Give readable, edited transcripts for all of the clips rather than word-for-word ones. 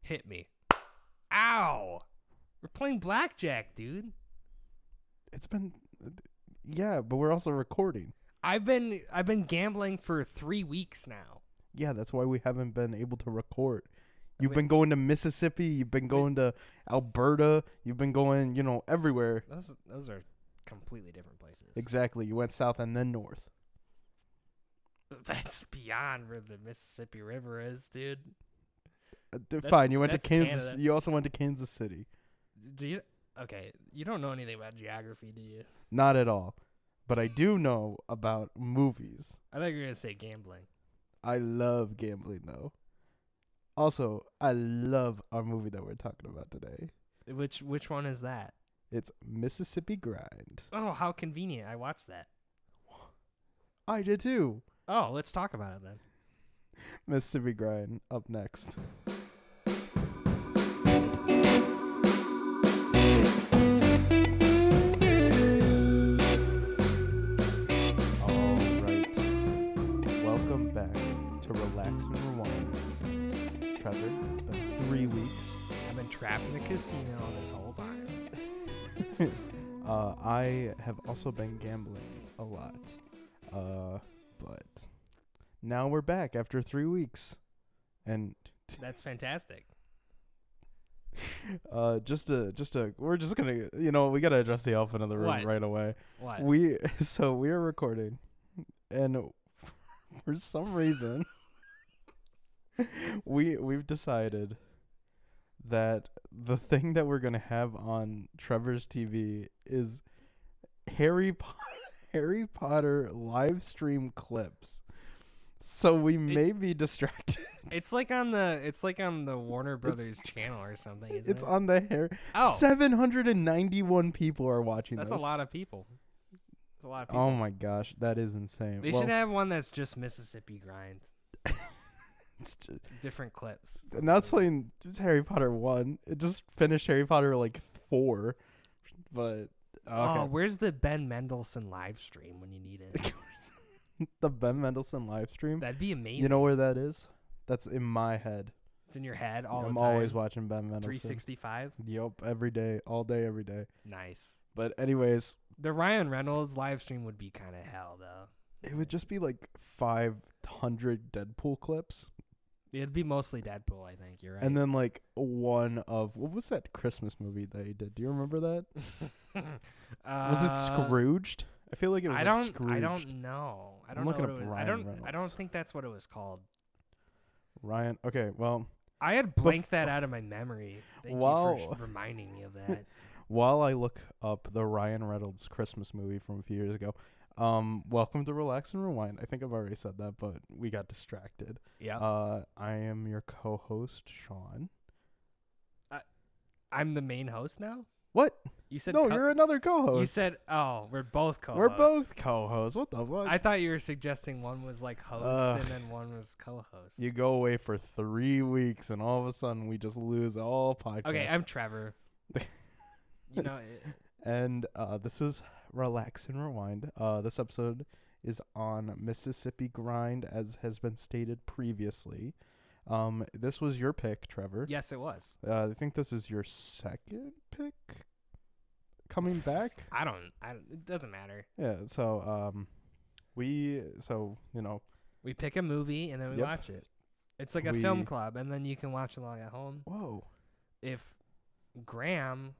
Hit me. Ow! We're playing blackjack, dude. It's been, yeah, but we're also recording. I've been gambling for 3 weeks now. Yeah, that's why we haven't been able to record. You've been going to Mississippi. You've been going to Alberta. You've been going, everywhere. Those are completely different places. Exactly. You went south and then north. That's beyond where the Mississippi River is, dude. Fine. You went to that's Kansas. Canada. You also went to Kansas City. Do you? Okay, you don't know anything about geography, do you? Not at all. But I do know about movies. I thought you were gonna say gambling. I love gambling, though. Also, I love our movie that we're talking about today. Which one is that? It's Mississippi Grind. Oh, how convenient! I watched that. I did too. Oh, let's talk about it then. Mississippi Grind up next. All right. Welcome back to Relax and Rewind. Trevor, it's been 3 weeks. I've been trapped in the casino this whole time. I have also been gambling a lot. But now we're back after 3 weeks. And That's fantastic. we're just gonna, we gotta address the elephant in the room What? right away. What? We are recording, and for some reason, we've decided that the thing that we're gonna have on Trevor's TV is Harry Potter live stream clips. So we may be distracted. It's like on the Warner Brothers channel or something. Isn't It's it? on the hair. Oh. 791 people are watching That's this. a lot of people. That's a lot of people. Oh my gosh, that is insane. They should have one that's just Mississippi Grind. It's just, Different clips. now it's playing Harry Potter 1. It just finished Harry Potter 4. But okay. Oh, where's the Ben Mendelsohn live stream when you need it? The Ben Mendelsohn live stream. That'd be amazing. You know where that is? That's in my head. It's in your head all I'm the time. always watching Ben Mendelsohn. 365. Yup, every day, all day, every day. Nice. But anyways, The Ryan Reynolds live stream would be kind of hell, though. it would just be 500 Deadpool clips. It'd be mostly Deadpool, I think. You're right. And then one of, what was that Christmas movie that he did? Do you remember that? Was it Scrooged? I feel like it was Scrooged. I don't know. I don't I'm know looking what up it was. Ryan I don't Reynolds. think that's what it was called. Ryan. Okay, well, I had blanked that out of my memory. Thank you Wow. for reminding me of that. while I look up the Ryan Reynolds Christmas movie from a few years ago, welcome to Relax and Rewind. I think I've already said that, but we got distracted. Yeah. I am your co-host, Sean. I'm the main host now? What? You said No, you're another co-host. You said, oh, we're both co-hosts. We're both co-hosts. What the fuck? I thought you were suggesting one was host and then one was co-host. You go away for 3 weeks, and all of a sudden we just lose all podcast. Okay, I'm Trevor. You know, And this is Relax and Rewind. This episode is on Mississippi Grind, as has been stated previously. This was your pick, Trevor. yes, it was. I think this is your second pick coming back. I don't. It doesn't matter. Yeah. So we pick a movie and then we Yep. watch it. It's like a film club, and then you can watch along at home. Whoa. If Graham,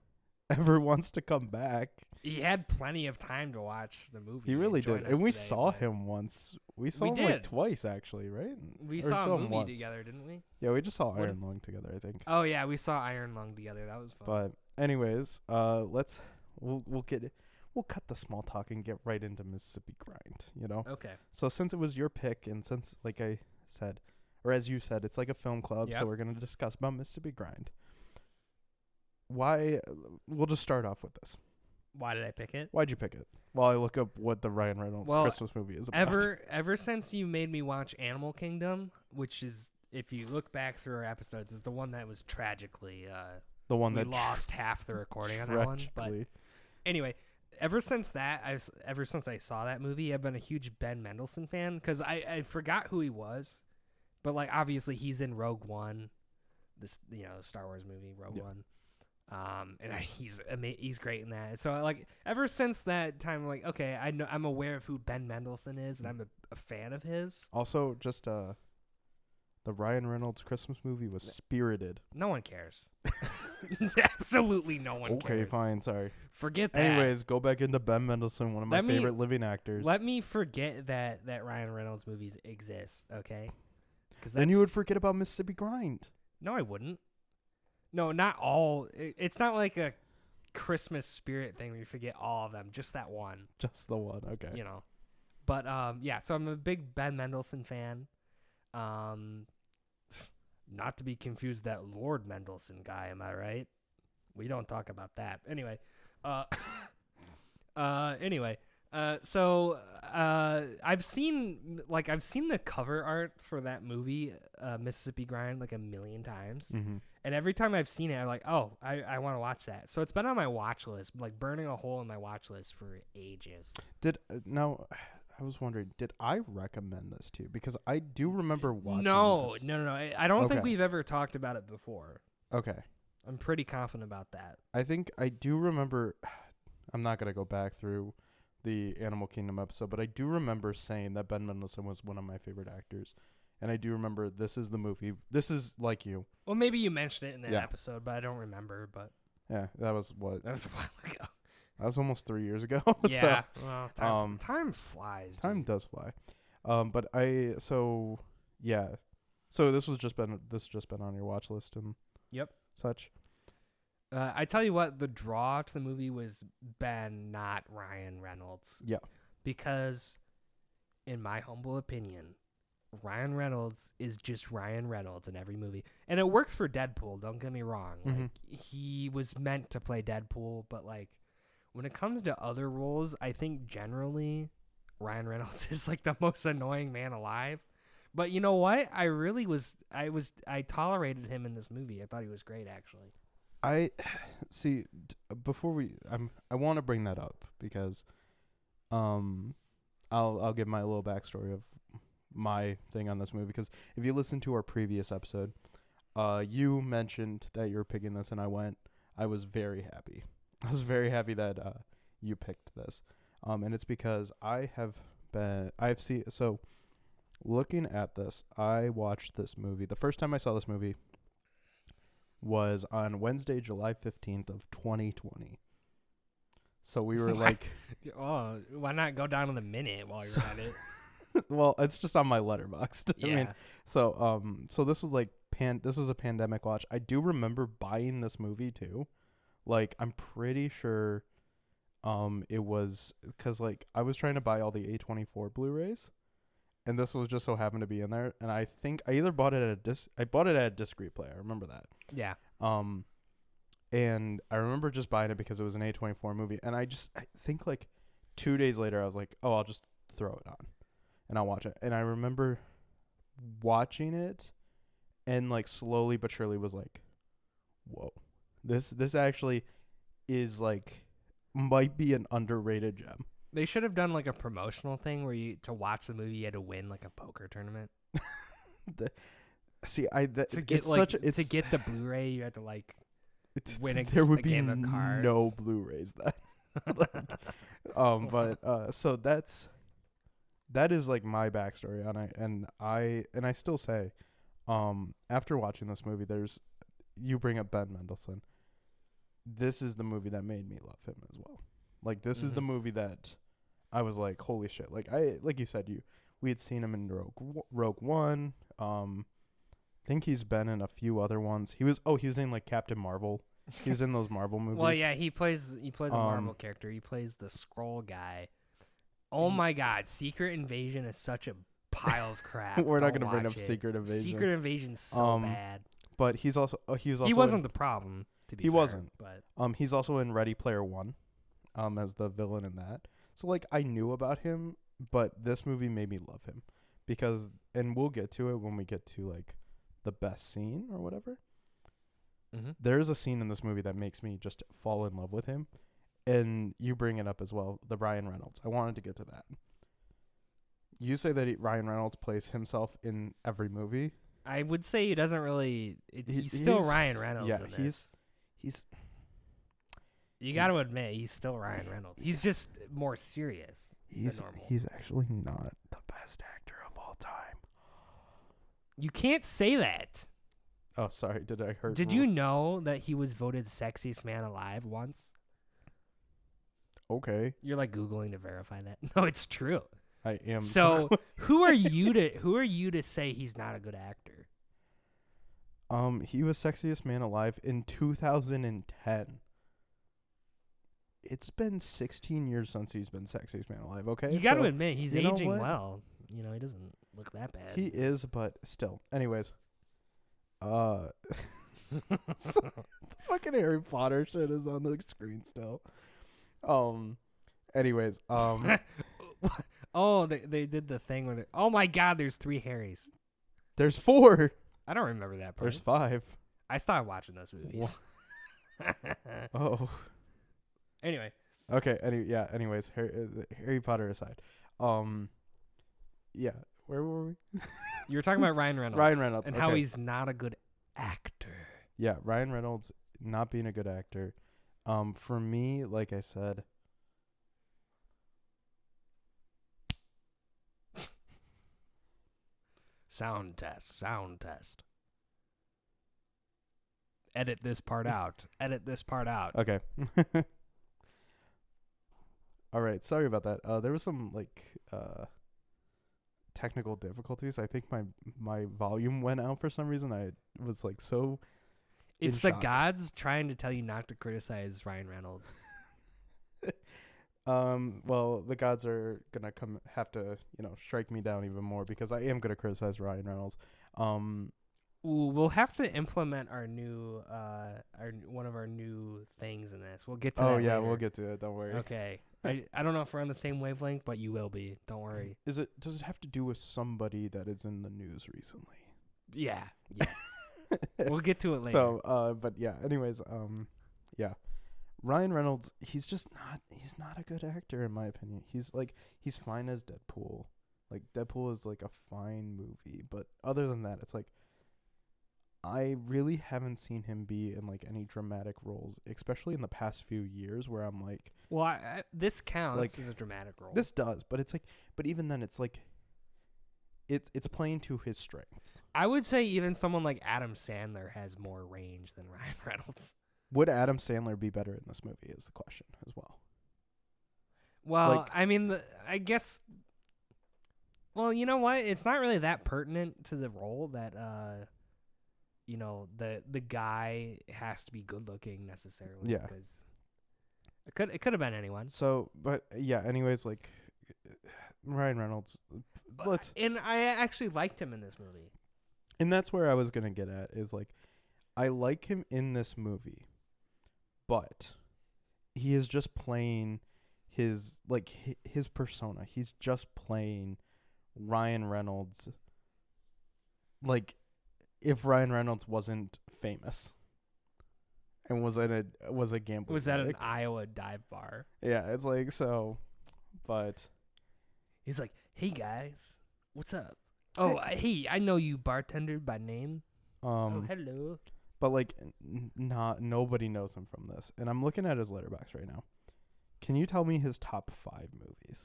Ever wants to come back? he had plenty of time to watch the movie. He really join did, us and we today, saw but him once. We saw We him did. twice, actually, right? We Or saw a him movie once. together, didn't we? Yeah, we just saw What Iron Lung together, I think. Oh yeah, we saw Iron Lung together. That was fun. But anyways, we'll cut the small talk and get right into Mississippi Grind. Okay. So since it was your pick, and since, like I said, or as you said, it's like a film club, Yep. so we're gonna discuss about Mississippi Grind. Why? We'll just start off with this. Why did I pick it? Why'd you pick it? While I look up what the Ryan Reynolds Well, Christmas movie is about. Ever since you made me watch Animal Kingdom, which is, if you look back through our episodes, is the one that was tragically The one we that lost half the recording on that one. But tragically. anyway, ever since I saw that movie, I've been a huge Ben Mendelsohn fan because I forgot who he was, but obviously he's in Rogue One. this the Star Wars movie Rogue Yeah. One. He's great in that. So like ever since that time, I'm like, okay, I'm aware of who Ben Mendelsohn is, and I'm a fan of his. Also, just the Ryan Reynolds Christmas movie was Spirited. No one cares. Absolutely no one cares. Okay, fine, sorry. Forget that. Anyways, go back into Ben Mendelsohn, one of my favorite living actors. Let me forget that Ryan Reynolds movies exist, okay? Then you would forget about Mississippi Grind. No, I wouldn't. No, not all. It's not like a Christmas spirit thing where you forget all of them. Just that one. Just the one, okay. But yeah. So I'm a big Ben Mendelsohn fan. Not to be confused with that Lord Mendelsohn guy. Am I right? We don't talk about that. Anyway. So I've seen the cover art for that movie, Mississippi Grind, like a million times. Mm-hmm. And every time I've seen it, I'm like, oh, I want to watch that. So it's been on my watch list, like burning a hole in my watch list for ages. Now, I was wondering, did I recommend this to you? Because I do remember watching No. this. I don't think we've ever talked about it before. Okay. I'm pretty confident about that. I think I do remember. I'm not going to go back through the Animal Kingdom episode, but I do remember saying that Ben Mendelsohn was one of my favorite actors. And I do remember this is the movie. This is like you. Well, maybe you mentioned it in that episode, but I don't remember. But yeah, that was a while ago. That was almost 3 years ago. Yeah. So, well, time flies. Time dude. does fly. So this has just been on your watch list and such. I tell you what, the draw to the movie was Ben, not Ryan Reynolds. Yeah. Because, in my humble opinion, Ryan Reynolds is just Ryan Reynolds in every movie. And it works for Deadpool, don't get me wrong. Mm-hmm. Like, he was meant to play Deadpool, but like when it comes to other roles, I think generally Ryan Reynolds is like the most annoying man alive. But you know what? I tolerated him in this movie. I thought he was great, actually. I see. Before I want to bring that up because, I'll give my little backstory of my thing on this movie, because if you listen to our previous episode, you mentioned that you were picking this, and I was very happy. I was very happy that you picked this, and it's because looking at this, I watched this movie. The first time I saw this movie was on Wednesday, July 15th of 2020. So we were like, oh, why not go down to the minute while you're at it? Well, it's just on my Letterboxd. Yeah. I mean, so this is like this is a pandemic watch. I do remember buying this movie too. Like, I'm pretty sure it was because like I was trying to buy all the A24 Blu-rays, and this was just so happened to be in there. And I think I either bought it at a disc replay. I remember that. Yeah. And I remember just buying it because it was an A24 movie. And I think like 2 days later, I was like, oh, I'll just throw it on and I'll watch it. And I remember watching it and like slowly but surely was like, whoa, this actually is like, might be an underrated gem. They should have done like a promotional thing where to watch the movie, you had to win like a poker tournament. To get the Blu-ray, you had to like win there would a be game of cards. No Blu-rays then. So that is like my backstory on it, and I still say, after watching this movie, you bring up Ben Mendelsohn. This is the movie that made me love him as well. Like, this is the movie that I was like, holy shit! Like you said, we had seen him in Rogue One. I think he's been in a few other ones. He was in like Captain Marvel. He was in those Marvel movies. Well, yeah, he plays a Marvel character. He plays the Skrull guy. Oh my God, Secret Invasion is such a pile of crap. We're not gonna bring up Secret Invasion. Secret Invasion's so bad. But he wasn't the problem. To be fair, wasn't. But he's also in Ready Player One, as the villain in that. So like I knew about him, but this movie made me love him because, and we'll get to it when we get to like the best scene or whatever. Mm-hmm. There's a scene in this movie that makes me just fall in love with him, and you bring it up as well, the Ryan Reynolds. I wanted to get to that. You say that Ryan Reynolds plays himself in every movie. I would say he doesn't really. He's He- still he's- Ryan Reynolds. yeah, in he's this. You got to admit, he's still Ryan Reynolds. He's just more serious than normal. he's actually not the best actor of all time. You can't say that. Oh, sorry. Did I hurt? Did you know that he was voted sexiest man alive once? Okay, You're like Googling to verify that. No, it's true. I am. So who are you to say he's not a good actor? He was sexiest man alive in 2010. It's been 16 years since he's been sexiest man alive. Okay, You got to so admit he's you know aging what? well. You know, he doesn't look that bad. he is, but still. Anyways, so the fucking Harry Potter shit is on the screen still. Anyways, Oh, they did the thing where oh my God, there's 3 Harrys. there's 4. I don't remember that part. There's 5. I stopped watching those movies. Oh. Anyway, Okay. Anyways, Harry Potter aside, yeah. Where were we? you were talking about Ryan Reynolds. Ryan Reynolds, and how okay. he's not a good actor. Yeah, Ryan Reynolds not being a good actor. For me, like I said, Sound test. Edit this part out. okay. All right. Sorry about that. There was some technical difficulties. I think my volume went out for some reason. I was like so. It's in the shock. gods trying to tell you not to criticize Ryan Reynolds. Well, the gods are gonna have to strike me down even more because I am gonna criticize Ryan Reynolds. Ooh, we'll have to implement our new one of our new things in this. We'll get to that. Oh yeah, later. we'll get to it. Don't worry. Okay. I don't know if we're on the same wavelength, but you will be. Don't worry. Does it have to do with somebody that is in the news recently? Yeah. We'll get to it later. So, but yeah. Anyways, yeah. Ryan Reynolds, he's not a good actor in my opinion. He's fine as Deadpool. Like Deadpool is like a fine movie, but other than that, it's like I really haven't seen him be in like any dramatic roles, especially in the past few years where I'm like, well, this counts like, as a dramatic role. this does, but it's like, but even then it's like it's playing to his strengths. I would say even someone like Adam Sandler has more range than Ryan Reynolds. Would Adam Sandler be better in this movie is the question as well. Well, Like- I mean, I guess. Well, you know what? It's not really that pertinent to the role that the guy has to be good looking necessarily. Yeah. Because it could have been anyone. So, but yeah. Anyways, like Ryan Reynolds, And I actually liked him in this movie. and that's where I was gonna get at is like, I like him in this movie, but he is just playing his persona. He's just playing Ryan Reynolds. Like, if Ryan Reynolds wasn't famous and was a gambling Was at an addict. Iowa dive bar. Yeah, it's like so, but He's like, "Hey guys, what's up? Oh, hey, I know you, bartender by name. Oh, hello." but like nobody knows him from this. And I'm looking at his letterbox right now. Can you tell me his top 5 movies?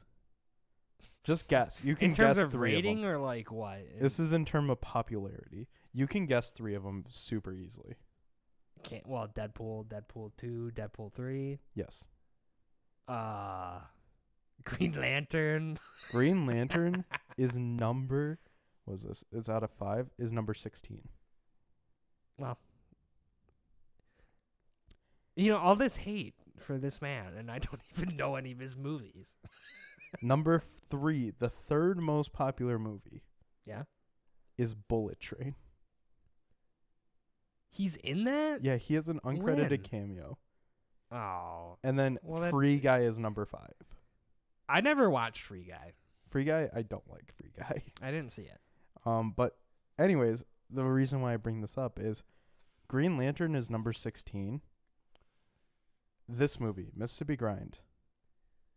Just guess. You can In terms guess of 3 rating of them. or like what? This is in terms of popularity. You can guess 3 of them super easily. Well, Deadpool, Deadpool 2, Deadpool 3, Yes. Green Lantern. Green Lantern is number. Was this? It's out of 5. Is number 16. Well, all this hate for this man, and I don't even know any of his movies. Number 3, the third most popular movie. Yeah? Is Bullet Train. He's in that? Yeah, he has an uncredited When? cameo. Oh. And then Well, that- Free Guy is number 5. I never watched Free Guy. Free Guy, I don't like Free Guy. I didn't see it. But anyways, the reason why I bring this up is Green Lantern is number 16. This movie, Mississippi Grind,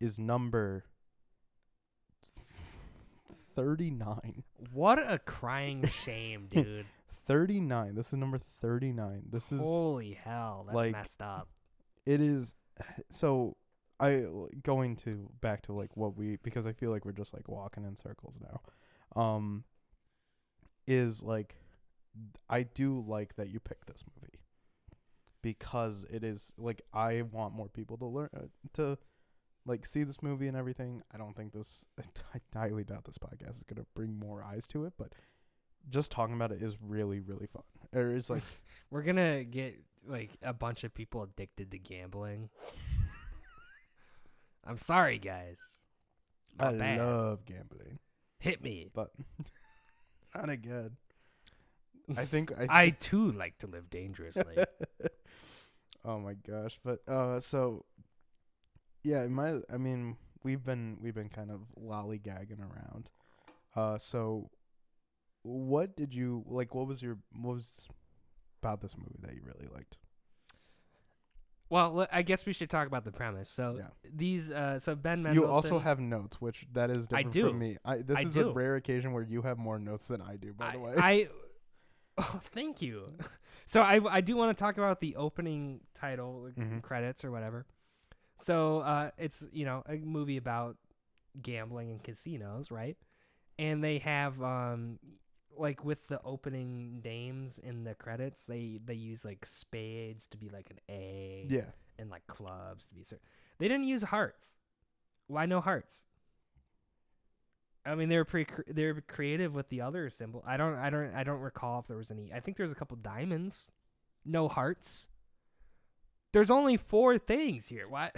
is number 39. What a crying shame, dude. 39. This is number 39. This is Holy hell, that's like, messed up. it is. So going to back to like what we, because I feel like we're just like walking in circles now. Is like, I do like that you picked this movie because it is like, I want more people to learn to like see this movie and everything. I don't think this, I highly doubt this podcast is gonna bring more eyes to it, but just talking about it is really, really fun. It's like We're gonna get like a bunch of people addicted to gambling. I'm sorry, guys. I Not bad. love gambling, Hit me. but not again. I think I too like to live dangerously. Oh my gosh! But so yeah, I mean, we've been kind of lollygagging around. So what did you like? What was about this movie that you really liked? Well, I guess we should talk about the premise. So Yeah. these, so Ben Mendelsohn. You also have notes, which that is different do. from me. This is do. a rare occasion where you have more notes than I do. By the way, Oh, thank you. So I do want to talk about the opening title, like Mhm. credits or whatever. So it's a movie about gambling and casinos, right? And they have like with the opening names in the credits, they use like spades to be like an A, yeah. and like clubs to be certain. They didn't use hearts. Why no hearts? I mean, they were creative with the other symbol. I don't recall if there was any. I think there's a couple diamonds. No hearts. There's only 4 things here. What?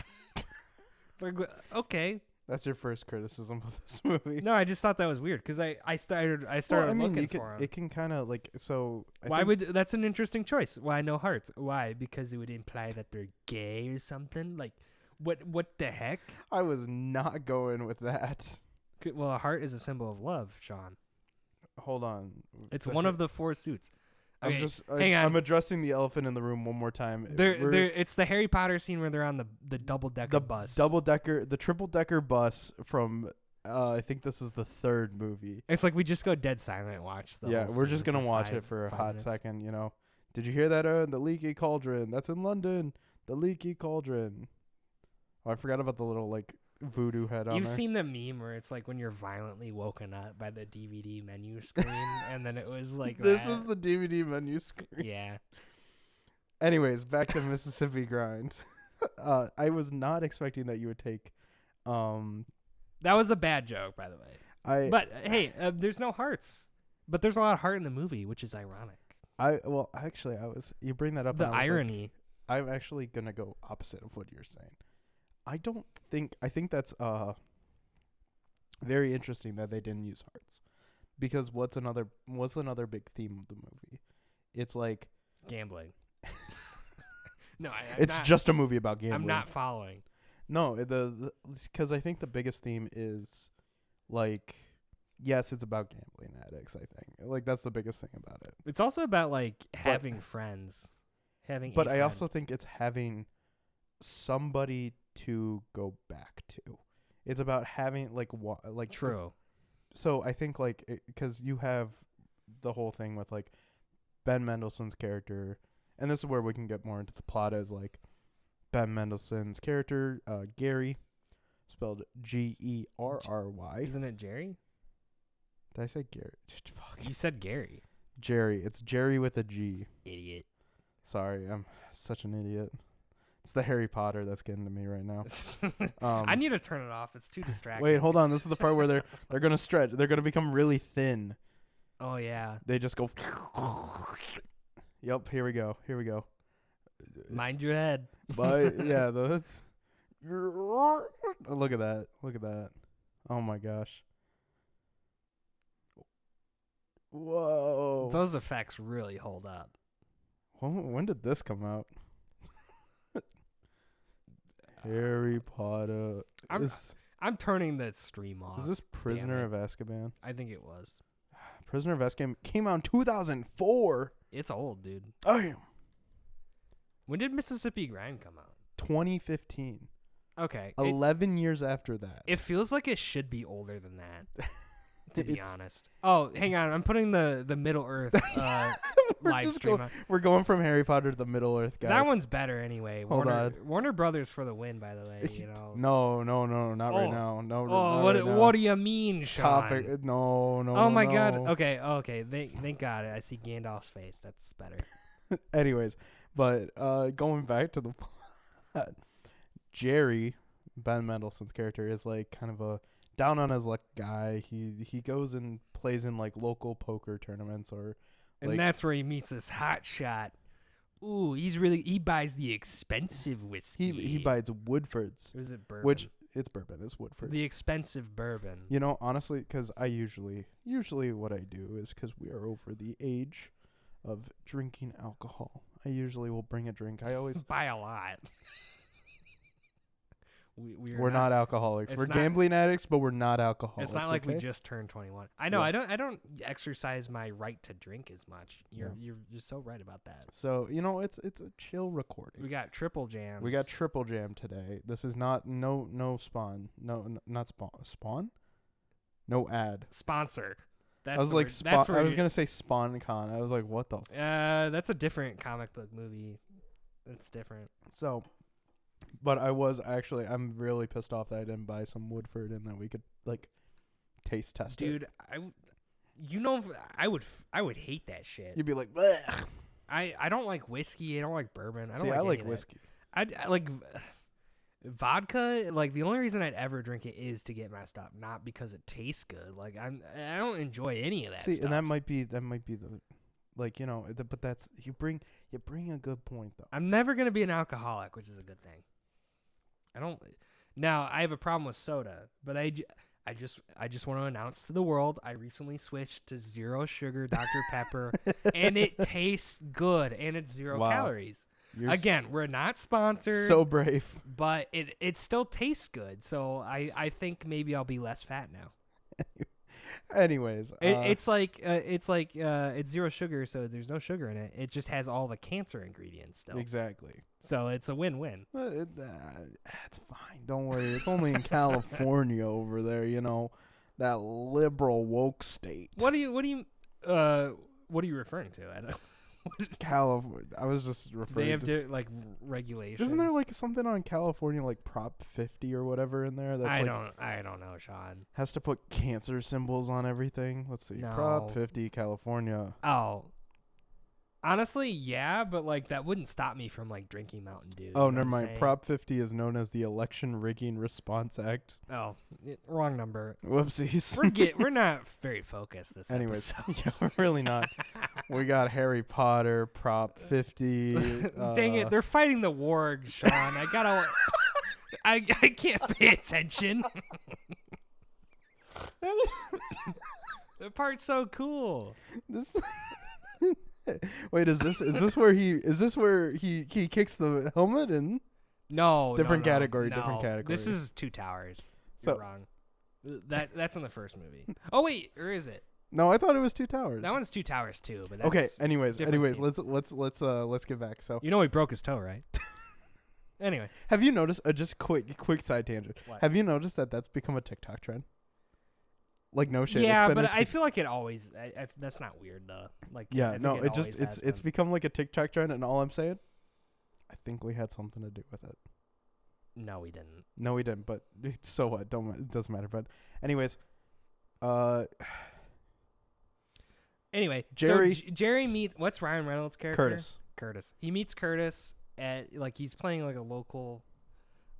Like, okay. That's your first criticism of this movie. No, I just thought that was weird because I started Well, I mean, looking for them. it can kind of like, so. That's an interesting choice? Why no hearts? Why? Because it would imply that they're gay or something. Like, what the heck? I was not going with that. Well, a heart is a symbol of love, Sean. Hold on. It's one of the 4 suits. Okay, hang on. I'm addressing the elephant in the room one more time. It's the Harry Potter scene where they're on the double-decker bus. The triple-decker bus from, I think this is the 3rd movie. It's like we just go dead silent and watch the whole we're just scene going to for watch five- it for a 5 hot minutes. second, Did you hear that? The Leaky Cauldron. That's in London. The Leaky Cauldron. Oh, I forgot about the little, like, voodoo head on You've there. seen the meme where it's like when you're violently woken up by the DVD menu screen, and then it was like This that. is the DVD menu screen. Yeah. Anyways, back to Mississippi Grind. I was not expecting that you would take. That was a bad joke, by the way. But hey, there's no hearts, but there's a lot of heart in the movie, which is ironic. Actually, you bring that up. The and I was like, irony. I'm actually gonna go opposite of what you're saying. I think that's very interesting that they didn't use hearts, because what's another big theme of the movie? It's like Gambling. No, it's just a movie about gambling. I'm not following. No, because I think the biggest theme is like, yes, it's about gambling addicts. I think like that's the biggest thing about it. It's also about like having friends, But I also think it's having somebody to go back to. It's about having like true. So I think like because you have the whole thing with like Ben Mendelsohn's character, and this is where we can get more into the plot, as like Ben Mendelsohn's character, Gary, spelled Gerry. Isn't it Jerry? Did I say Gary? Fuck. You said Gary. Jerry. It's Jerry with a G. Idiot. Sorry, I'm such an idiot. It's the Harry Potter that's getting to me right now. I need to turn it off. It's too distracting. Wait, hold on. This is the part where they're gonna stretch. They're gonna become really thin. Oh yeah. They just go. Yep. Here we go. Mind your head. But yeah, look at that. Look at that. Oh my gosh. Whoa. Those effects really hold up. When did this come out? Harry Potter. I'm turning the stream off. Is this Prisoner of Azkaban? I think it was. Prisoner of Azkaban came out in 2004. It's old, dude. Damn. When did Mississippi Grind come out? 2015. Okay. 11 years after that. It feels like it should be older than that. To be honest. Oh, hang on. I'm putting the Middle Earth live stream on. We're going from Harry Potter to the Middle Earth, guys. That one's better anyway. Hold on. Warner Brothers for the win, by the way. You know. No, not right now. No. Oh, not right now. what do you mean, Sean? Topic? No. Oh my God. Okay. Thank God. I see Gandalf's face. That's better. Anyways, but going back to the plot, Jerry, Ben Mendelsohn's character, is like kind of a down on his luck guy. He goes and plays in like local poker tournaments and that's where he meets this hot shot. Ooh, he buys the expensive whiskey. He buys Woodford's. Or is it bourbon? Which it's bourbon. It's Woodford. The expensive bourbon. You know, honestly, because I usually what I do is because we are over the age of drinking alcohol. I usually will bring a drink. I always buy a lot. We're not alcoholics. We're gambling addicts, but we're not alcoholics. It's not like we just turned 21. I know. Yeah. I don't exercise my right to drink as much. You're so right about that. So it's a chill recording. We got triple jams. We got triple jam today. This is not no spawn. Not spawn. No ad. Sponsor. I was like I was gonna say SpawnCon. I was like, what the? That's a different comic book movie. It's different. So. But I'm really pissed off that I didn't buy some Woodford and that we could like taste test it. Dude, I would hate that shit. You'd be like, bleh. I don't like whiskey. I don't like bourbon. I like whiskey. I like vodka. Like the only reason I'd ever drink it is to get messed up, not because it tastes good. Like I don't enjoy any of that stuff. And that might be the but that's you bring a good point though. I'm never gonna be an alcoholic, which is a good thing. Now I have a problem with soda, but I just want to announce to the world I recently switched to zero sugar Dr. Pepper, and it tastes good, and it's zero calories. Again, we're not sponsored. So brave, but it still tastes good. So I think maybe I'll be less fat now. Anyways, it's zero sugar, so there's no sugar in it. It just has all the cancer ingredients still. Exactly. So it's a win-win. It's fine. Don't worry. It's only in California over there. That liberal woke state. What are you referring to? I don't. California. I was just referring. They have regulations. Isn't there like something on California like Prop 50 or whatever in there? That's I don't know, Sean. Has to put cancer symbols on everything. Let's see. No. Prop 50 California. Oh. Honestly, yeah, but that wouldn't stop me from drinking Mountain Dew. Oh, never mind. Prop 50 is known as the Election Rigging Response Act. Oh, wrong number. Whoopsies. We're not very focused this Anyways, episode. Yeah, we're really not. We got Harry Potter, Prop 50. Dang it, they're fighting the wargs, Sean. I can't pay attention. The part's so cool. Wait, is this where he kicks the helmet and different category. This is Two Towers. You're wrong. That's in the first movie. Oh wait, or is it? No, I thought it was Two Towers. That one's Two Towers too, but that's okay. Anyways, scene. let's get back. So he broke his toe, right? Anyway, have you noticed? Just quick side tangent. What? Have you noticed that that's become a TikTok trend? No shit. Yeah, but I feel like it always. That's not weird though. It's become like a TikTok trend, and all I'm saying, I think we had something to do with it. No, we didn't. But so what? It doesn't matter. But anyways, Anyway, Jerry. So Jerry meets what's Ryan Reynolds' character? Curtis. He meets Curtis at he's playing a local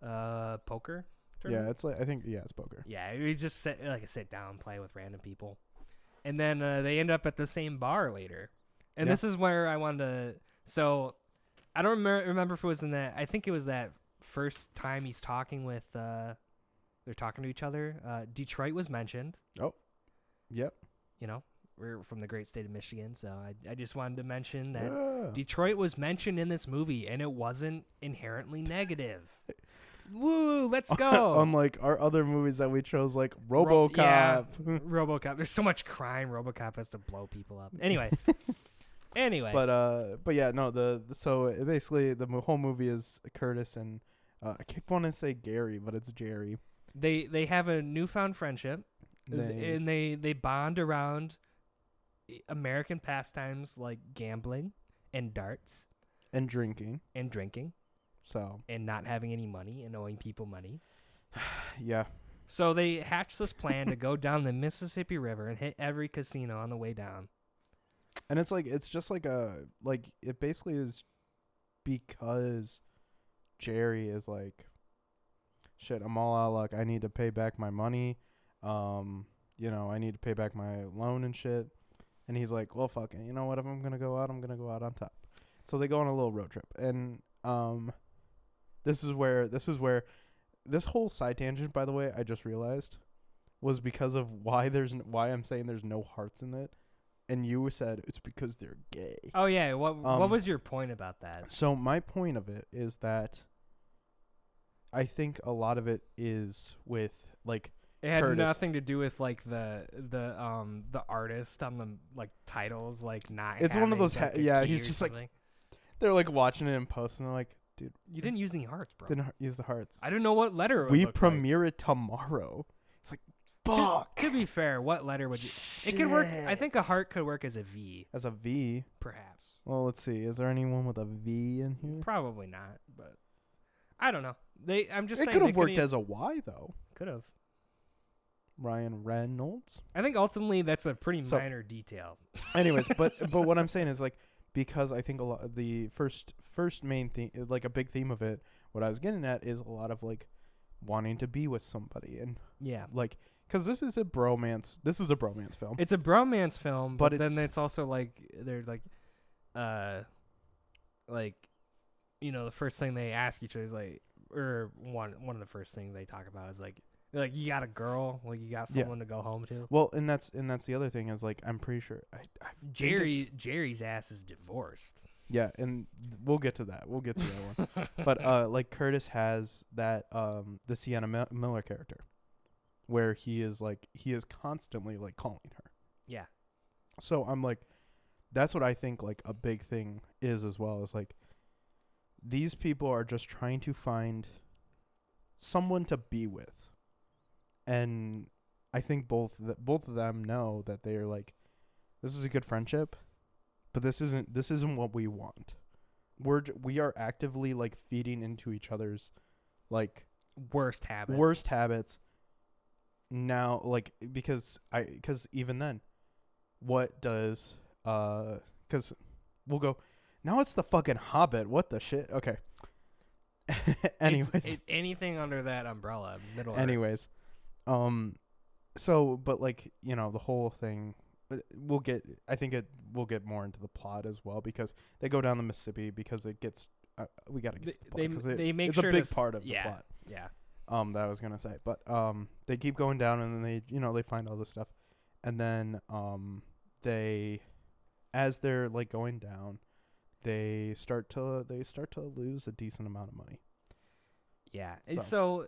poker tournament. Yeah, it's I think it's poker. Yeah, he just sit down, play with random people, and then they end up at the same bar later. And this is where I wanted to. So I don't remember if it was in that. I think it was that first time he's talking with. They're talking to each other. Detroit was mentioned. Oh, yep. We're from the great state of Michigan, so I just wanted to mention that Detroit was mentioned in this movie, and it wasn't inherently negative. Woo, let's go. Unlike our other movies that we chose, like RoboCop. RoboCop. There's so much crime. RoboCop has to blow people up. Anyway. But yeah, no. So basically the whole movie is Curtis and I keep wanting to say Gary, but it's Jerry. They have a newfound friendship. And they bond around American pastimes like gambling and darts and drinking. So and not having any money and owing people money. yeah. So they hatched this plan to go down the Mississippi River and hit every casino on the way down. And it's just like it basically is because Jerry is like, shit, I'm all out of luck. I need to pay back my money. I need to pay back my loan and shit. And he's like, well, fuck it. You know what? If I'm going to go out, I'm going to go out on top. So they go on a little road trip. And this is where this whole side tangent, by the way, I just realized was because of why I'm saying there's no hearts in it. And you said it's because they're gay. Oh, yeah. What was your point about that? So my point of it is that I think a lot of it is with, like, it had Curtis. nothing to do with like the artist on the like titles, like not. It's one of those. Like, he's just like, they're like watching it in post and they're like, dude, you didn't use any hearts, bro. Didn't use the hearts. I don't know what letter. It would We look premiere it tomorrow. It's like, fuck. To be fair, what letter would you? Shit. It could work. I think a heart could work as a V. As a V, perhaps. Well, let's see. Is there anyone with a V in here? Probably not, but I don't know. I'm just It saying could have worked as a Y though. Could have. Ryan Reynolds. I think ultimately that's a pretty minor detail. Anyways, but what I'm saying is, like, because I think a lot of the first main thing, like a big theme of it, what I was getting at is a lot of like wanting to be with somebody and like, because this is a bromance film. It's a bromance film, but then it's also like they're like the first thing they ask each other is like, or one of the first things they talk about is like, you got a girl, like you got someone to go home to. Well, and that's the other thing is, like, I'm pretty sure Jerry's ass is divorced. Yeah, and we'll get to that. We'll get to that one. But like Curtis has that the Sienna Miller character, where he is constantly like calling her. Yeah. So I'm like, that's what I think like a big thing is as well, is like these people are just trying to find someone to be with. And I think both of them know that they are like, this is a good friendship, but this isn't what we want. We are actively like feeding into each other's like worst habits. Now, like, because even then, what does because we'll go, now it's the fucking Hobbit. What the shit? Okay. Anyways, it's anything under that umbrella, Middle Earth. Anyways. So, but like, the whole thing, we'll get more into the plot as well, because they go down the Mississippi because it gets, we got to get to the plot, because it's a big part of the plot. Yeah. That I was going to say, but, they keep going down and then they find all this stuff. And then, as they're like going down, they start to lose a decent amount of money. Yeah. And so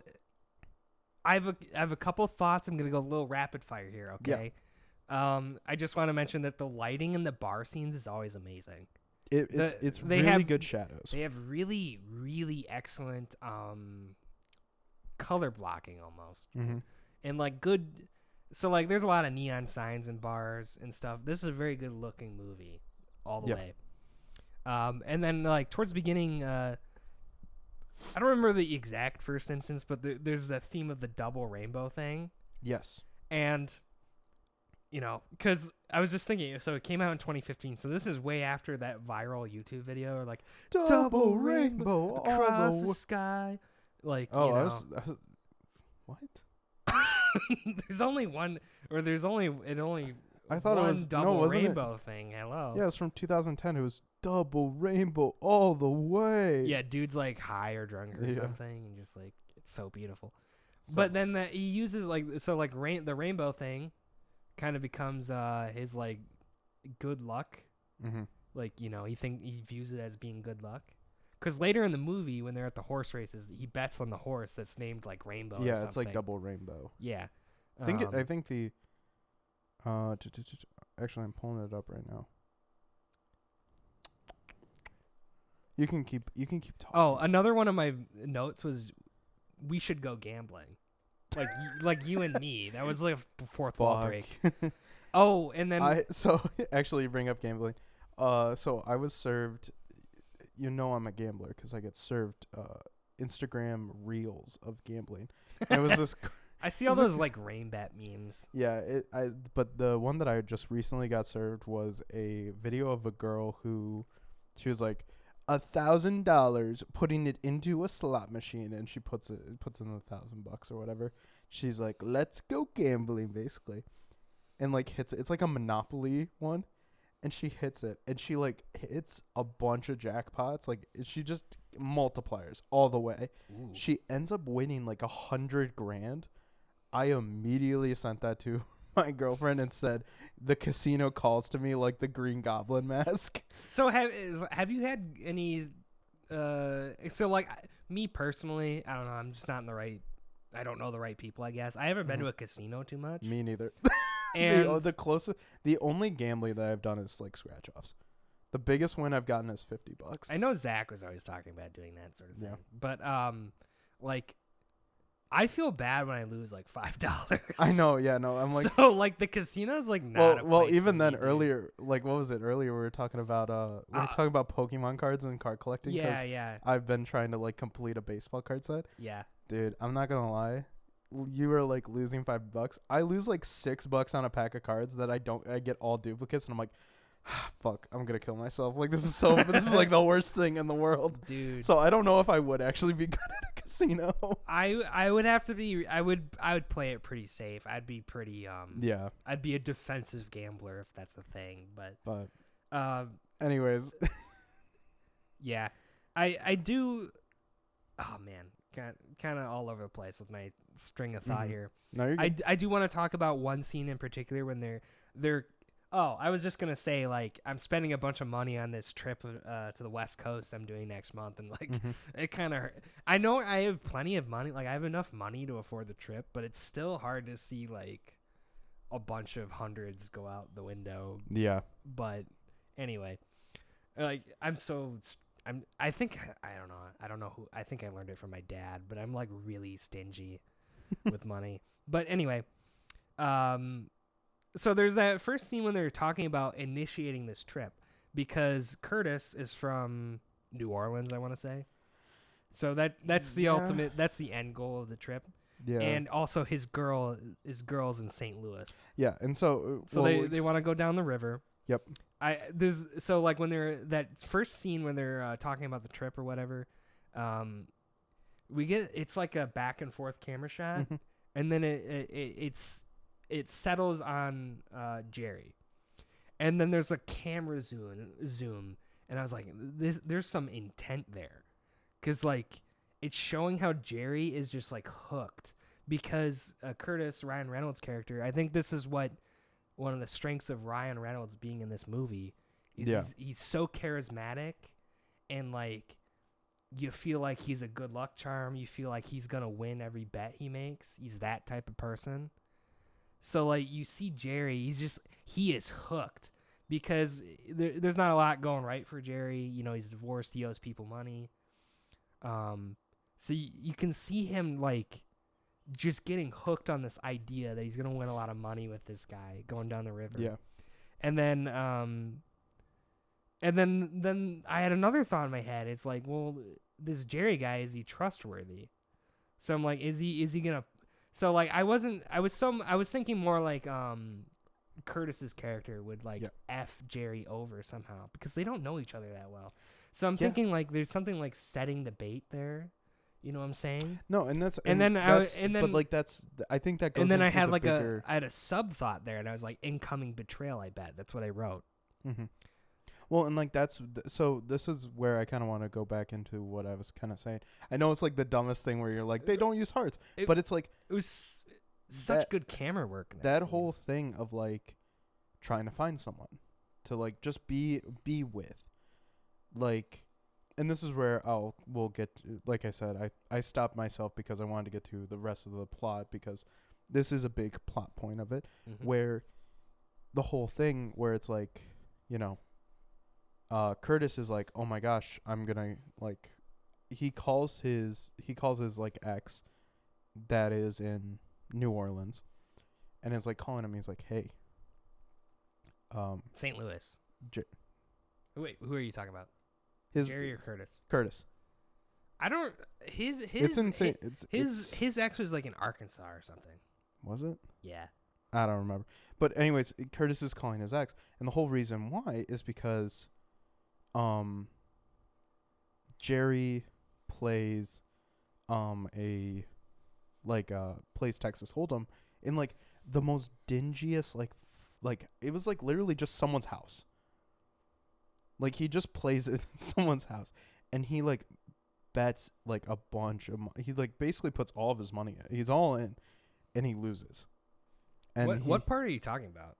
I have a couple thoughts. I'm gonna go a little rapid fire here, okay? Yeah. I just want to mention that the lighting in the bar scenes is always amazing. It's really good shadows. They have really, really excellent color blocking almost, and like good. So like, there's a lot of neon signs in bars and stuff. This is a very good looking movie, all the way. And then like towards the beginning. I don't remember the exact first instance, but there's the theme of the double rainbow thing. Yes. And, because I was just thinking, so it came out in 2015, so this is way after that viral YouTube video, or like, double rainbow across the sky. Like, what? There's only one, or there's only, I thought one it was double rainbow thing. Hello. Yeah, it was from 2010. It was double rainbow all the way. Yeah, dude's like high or drunk or something, and just like, it's so beautiful. But then he uses the rainbow thing kind of becomes his like good luck. Like, he views it as being good luck. Because later in the movie, when they're at the horse races, he bets on the horse that's named like Rainbow. Yeah, or it's like double rainbow. Yeah. I think the actually, I'm pulling it up right now. You can keep talking. Oh, another one of my notes was, we should go gambling. like you and me. That was like a fourth wall Fuck. break. Oh, and then So actually, you bring up gambling. So I was served. I'm a gambler because I get served Instagram reels of gambling. And it was this. I see all those like rain bat memes. Yeah, but the one that I just recently got served was a video of a girl who, she was like, $1,000 putting it into a slot machine, and she puts in $1,000 or whatever. She's like, let's go gambling, basically, and like hits it. It's like a Monopoly one, and she hits it, and she like hits a bunch of jackpots. Like she just multipliers all the way. Ooh. She ends up winning like $100,000. I immediately sent that to my girlfriend and said, the casino calls to me like the Green Goblin mask. So have you had any so like me personally, I don't know, I'm just not in the right, I don't know the right people, I guess. I haven't been to a casino too much. Me neither. And the only gambling that I've done is like scratch offs. The biggest win I've gotten is $50. I know Zach was always talking about doing that sort of thing. Yeah. But like I feel bad when I lose like $5. I know, yeah, no, I'm like, so like the casino's like not. well, a place even for then me, dude. earlier, like what was it earlier? We were talking about Pokemon cards and card collecting. Yeah. I've been trying to like complete a baseball card set. Yeah. Dude, I'm not gonna lie. You were like losing $5. I lose like $6 on a pack of cards that I get all duplicates, and I'm like, fuck, I'm gonna kill myself. Like this is like the worst thing in the world, Dude. So I don't know if I would actually be good at a casino. I would have to be. I would play it pretty safe. I'd be pretty Yeah. I'd be a defensive gambler if that's a thing. But anyways, yeah, I do. Oh man, kind of all over the place with my string of thought here. No, you're good. I do want to talk about one scene in particular when they're. Oh, I was just gonna say, like, I'm spending a bunch of money on this trip to the West Coast I'm doing next month, and like, it kind of. I know I have plenty of money, like I have enough money to afford the trip, but it's still hard to see like a bunch of hundreds go out the window. Yeah. But anyway, like I think I don't know who. I think I learned it from my dad, but I'm like really stingy with money. But anyway, so there's that first scene when they're talking about initiating this trip because Curtis is from New Orleans, I want to say. So that's the ultimate, that's the end goal of the trip. Yeah. And also his girl's in St. Louis. Yeah, and so they want to go down the river. Yep. So like when they're that first scene when they're talking about the trip or whatever, it's like a back and forth camera shot, and then it settles on Jerry, and then there's a camera zoom, and I was like, there's some intent there, because like it's showing how Jerry is just like hooked because Curtis, Ryan Reynolds' character, I think this is what one of the strengths of Ryan Reynolds being in this movie is he's so charismatic, and like you feel like he's a good luck charm, you feel like he's gonna win every bet he makes. He's that type of person. So, like, you see Jerry, he is hooked because there's not a lot going right for Jerry. You know, he's divorced, he owes people money. So you can see him, like, just getting hooked on this idea that he's going to win a lot of money with this guy going down the river. Yeah. And then I had another thought in my head. It's like, well, this Jerry guy, is he trustworthy? So I'm like, is he going to... So like I was thinking more like Curtis's character would like F Jerry over somehow because they don't know each other that well. So I'm thinking like there's something like setting the bait there. You know what I'm saying? No, and that's but like that's I think that goes. And then into I had the like bigger... I had a sub thought there, and I was like incoming betrayal. I bet that's what I wrote. Mm-hmm. Well, and like so this is where I kind of want to go back into what I was kind of saying. I know it's like the dumbest thing where you're like they don't use hearts, but it's like it was such good camera work. In that scene. whole thing of like trying to find someone to like just be with, like, and this is where we'll get to, like I said, I stopped myself because I wanted to get to the rest of the plot because this is a big plot point of it, where the whole thing where it's like, you know. Curtis is like, oh my gosh, I'm gonna like, he calls his like ex that is in New Orleans, and is like calling him. He's like, "Hey, St. Louis. J- Wait, who are you talking about? his Jerry or Curtis? Curtis. I don't. His It's insane. his ex was like in Arkansas or something. Was it? Yeah. I don't remember. But anyways, Curtis is calling his ex, and the whole reason why is because, Jerry plays, plays Texas Hold'em in like the most dingiest like it was like literally just someone's house. Like he just plays it in someone's house, and he like bets like a bunch of he like basically puts all of his money in. He's all in, and he loses. And what part are you talking about?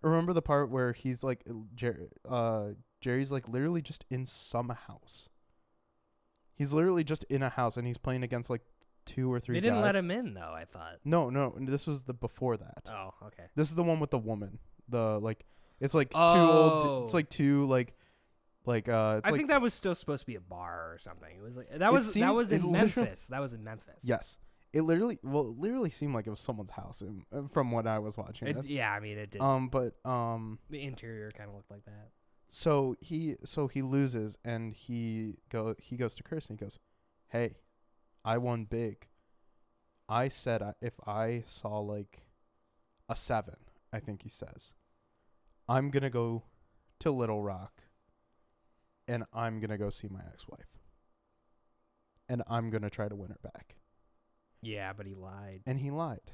remember the part where he's like Jerry's like literally just in some house. He's literally just in a house, and he's playing against like 2 or 3 guys. They didn't let him in though, I thought. No, this was the before that. Oh, okay. This is the one with the woman. The like it's like 2 old Oh. it's like 2 like it's I like think that was still supposed to be a bar or something. It was like that was in Memphis. That was in Memphis. yes. It literally seemed like it was someone's house from what I was watching. Yeah, I mean it did. But the interior kind of looked like that. So he loses, and he goes to Curtis and he goes, "Hey, I won big. I said if I saw like a 7, I think he says, I'm gonna go to Little Rock, and I'm gonna go see my ex-wife, and I'm gonna try to win her back." Yeah, but he lied. And he lied,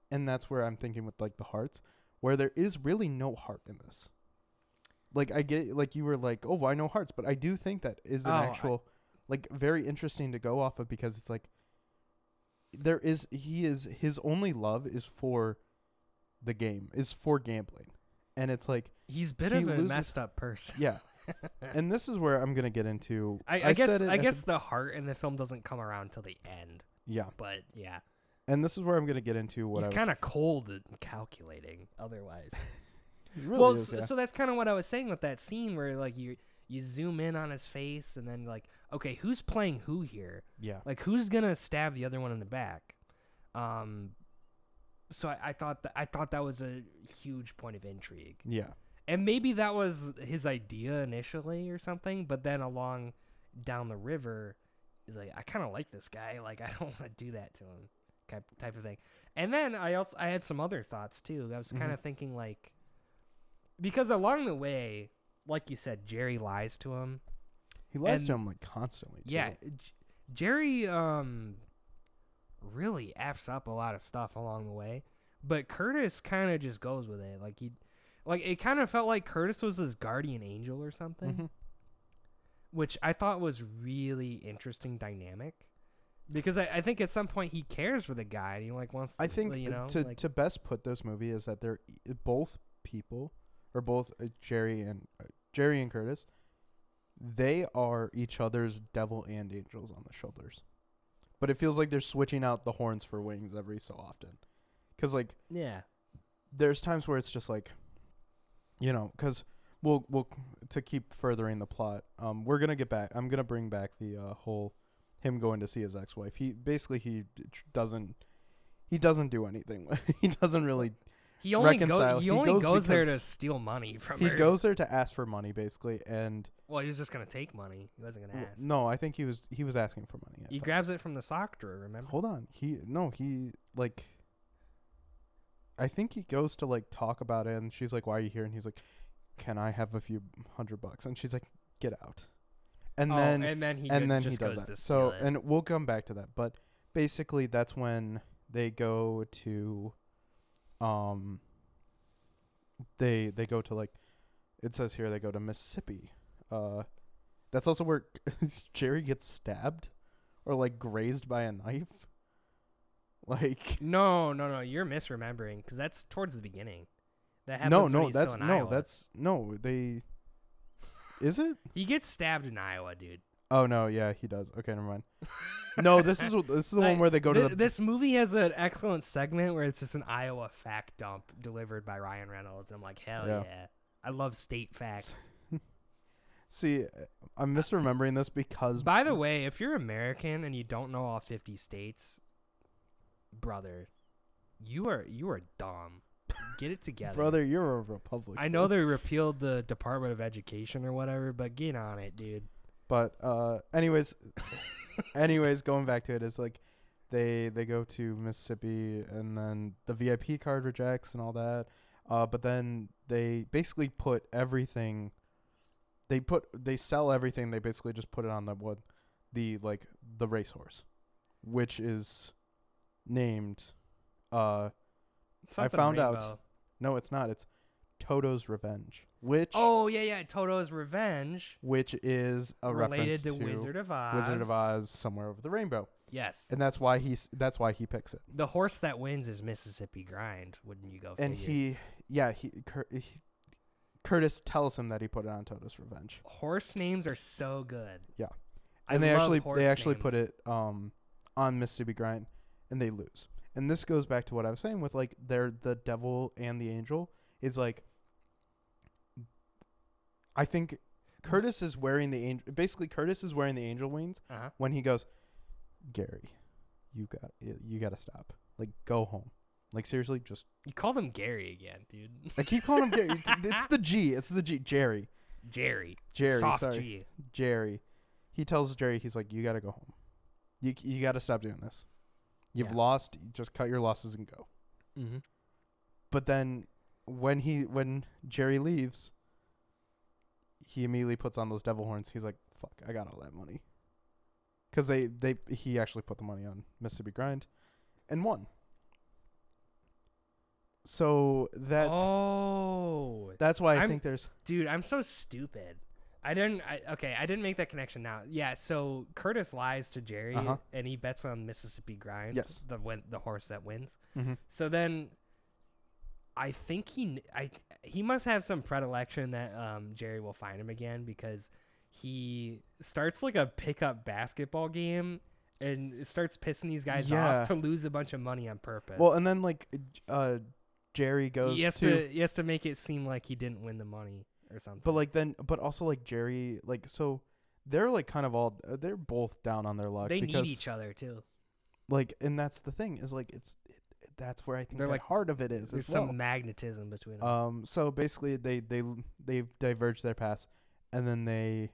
and that's where I'm thinking with like the hearts, where there is really no heart in this. Like I get, like you were like, "Oh, why no hearts?" But I do think that is an actual, like, very interesting to go off of, because it's like his only love is for the game, is for gambling, and it's like He's a bit of a messed up person. yeah. And this is where I'm gonna get into. I guess the heart in the film doesn't come around till the end. Yeah, But yeah, and this is where I'm gonna get into what he's kind of cold and calculating. Otherwise, really is, yeah. So that's kind of what I was saying with that scene where like you zoom in on his face, and then like, okay, who's playing who here? Yeah. Like who's gonna stab the other one in the back? So I thought that was a huge point of intrigue. Yeah. And maybe that was his idea initially or something, but then along down the river, he's like, I kind of like this guy. Like, I don't want to do that to him, type of thing. And then I had some other thoughts too. I was kind of thinking like, because along the way, like you said, Jerry lies to him. He lies to him like constantly, too. Yeah, Jerry really f's up a lot of stuff along the way, but Curtis kind of just goes with it. Like it kind of felt like Curtis was his guardian angel or something, which I thought was really interesting dynamic, because I think at some point he cares for the guy and he like wants to. I think to best put this movie is that they're both people, or both Jerry and Curtis. They are each other's devil and angels on the shoulders, but it feels like they're switching out the horns for wings every so often, because like there's times where it's just like, you know, because we'll to keep furthering the plot, we're gonna get back. I'm gonna bring back the whole him going to see his ex-wife. He doesn't do anything. He doesn't really. He only reconcile. He only goes there to steal money from her. He goes there to ask for money, basically, and he was just gonna take money. He wasn't gonna ask. No, I think he was asking for money. He grabs it from the sock drawer. Remember? Hold on. I think he goes to like talk about it, and she's like, "Why are you here?" And he's like, "Can I have a few $100?" And she's like, "Get out." And then he does that. So, and we'll come back to that, but basically that's when they go to they go to, like, it says here they go to Mississippi. That's also where Jerry gets stabbed or like grazed by a knife. Like, no, you're misremembering, because that's towards the beginning. That happens when he's still in Iowa. Is it? He gets stabbed in Iowa, dude. Oh no, yeah, he does. Okay, never mind. No, this is the one where they go to the. This movie has an excellent segment where it's just an Iowa fact dump delivered by Ryan Reynolds. And I'm like, hell yeah. I love state facts. See, I'm misremembering this because. By the way, if you're American and you don't know all 50 states, brother, You are dumb. Get it together. Brother, you're a Republican. I know they repealed the Department of Education or whatever, but get on it, dude. But anyways, going back to it is like they go to Mississippi and then the VIP card rejects and all that. But then they basically put everything. They sell everything. They basically just put it on the racehorse, which is named. I found out. No, it's not. It's Toto's Revenge. Oh yeah, Toto's Revenge. Which is a reference to Wizard of Oz. Wizard of Oz, Somewhere Over the Rainbow. Yes. And that's why he picks it. The horse that wins is Mississippi Grind. Wouldn't you go figure? And Curtis tells him that he put it on Toto's Revenge. Horse names are so good. Yeah. And they actually put it on Mississippi Grind, and they lose. And this goes back to what I was saying with like the devil and the angel is like. I think Curtis is wearing the angel. Basically, Curtis is wearing the angel wings when he goes, Gary, you got to stop. Like, go home. Like, seriously, just. You called him Gary again, dude. I keep calling him Gary. It's the G. Jerry. Soft Sorry. G. Jerry. He tells Jerry, he's like, you got to go home. You got to stop doing this. You've lost. Just cut your losses and go. Mm-hmm. But then when Jerry leaves, he immediately puts on those devil horns. He's like, fuck, I got all that money. Because he actually put the money on Mississippi Grind and won. So that's why I think there's... Dude, I'm so stupid. I didn't make that connection now. Yeah, so Curtis lies to Jerry, and he bets on Mississippi Grind. Yes. The horse that wins. Mm-hmm. So then I think he must have some predilection that Jerry will find him again, because he starts like a pickup basketball game and starts pissing these guys off to lose a bunch of money on purpose. Well, and then like Jerry goes he has to make it seem like he didn't win the money or something. But also like Jerry, like, so they're like kind of they're both down on their luck. They need each other too. Like, and that's the thing is like that's where I think the heart of it is. There's some magnetism between them. So basically they diverge their paths, and then they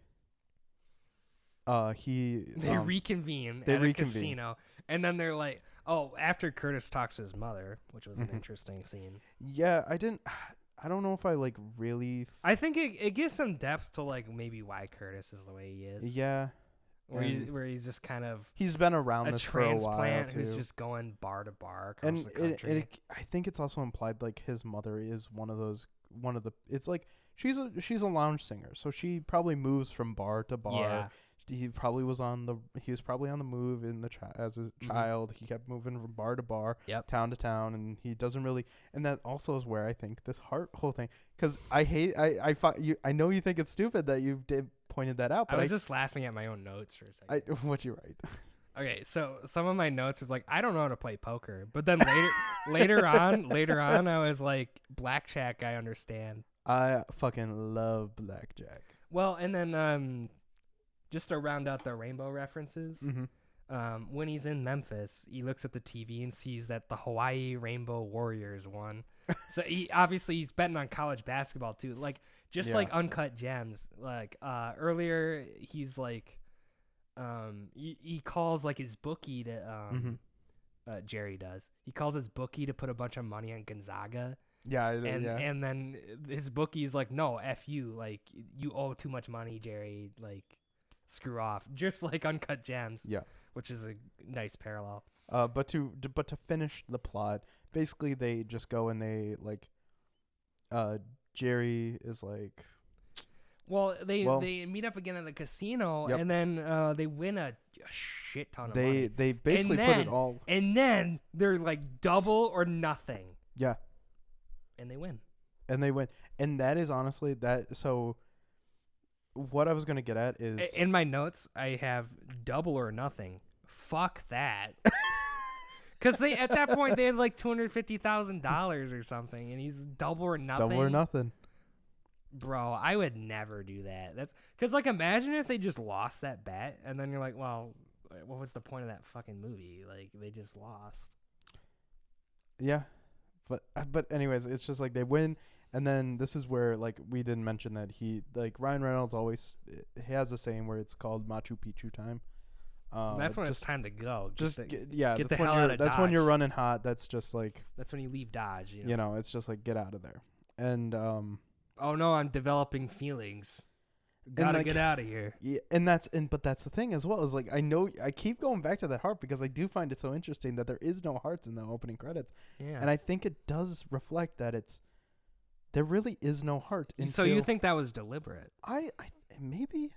reconvene at a casino, and then they're like, oh, after Curtis talks to his mother, which was an interesting scene. Yeah, I don't know if I like really. I think it gives some depth to like maybe why Curtis is the way he is. Yeah. Where he's just kind of he's been around this for a while transplant too. who's just going bar to bar across the country. I think it's also implied like his mother is one of the. It's like she's a lounge singer, so she probably moves from bar to bar. Yeah. He was probably on the move as a child. He kept moving from bar to bar, town to town, and he doesn't really. And that also is where I think this whole thing, because I know you think it's stupid that you pointed that out, but I was just laughing at my own notes for a second. What'd you write? Okay, so some of my notes was like, I don't know how to play poker, but then later on, I was like, blackjack, I understand. I fucking love blackjack. Well, and then just to round out the rainbow references, when he's in Memphis, he looks at the TV and sees that the Hawaii Rainbow Warriors won. So he's betting on college basketball too, like like Uncut Gems. Like earlier, he's like, he calls like his bookie to Jerry does. He calls his bookie to put a bunch of money on Gonzaga. Yeah, and then his bookie's like, no, F you, like you owe too much money, Jerry. Like, screw off, just like Uncut Gems. Yeah, which is a nice parallel. But to finish the plot, basically they just go and they like, Jerry is like, well, they meet up again at the casino, and then they win a shit ton of money. They basically put it all, and then they're like double or nothing. Yeah, and they win. And that is honestly that. So what I was gonna get at is, in my notes I have double or nothing. Fuck that. Because at that point they had like $250,000 or something, and he's double or nothing. Double or nothing. Bro, I would never do that. That's because, like, imagine if they just lost that bet, and then you're like, well, what was the point of that fucking movie? Like, they just lost. Yeah, but anyways, it's just like they win, and then this is where like we didn't mention that Ryan Reynolds always he has a saying where it's called Machu Picchu time. That's when it's Just time to go. just to get, get the that's when hell you're out of that's when you're Dodge. running hot. That's just like That's when you leave Dodge. it's just like get out of there. And Oh no, I'm developing feelings. Gotta like, get out of here. yeah, but that's the thing as well is like I know I keep going back to that heart because I do find it so interesting that there is no hearts in the opening credits, Yeah. and I think it does reflect that there really is no heart. So you think that was deliberate? I maybe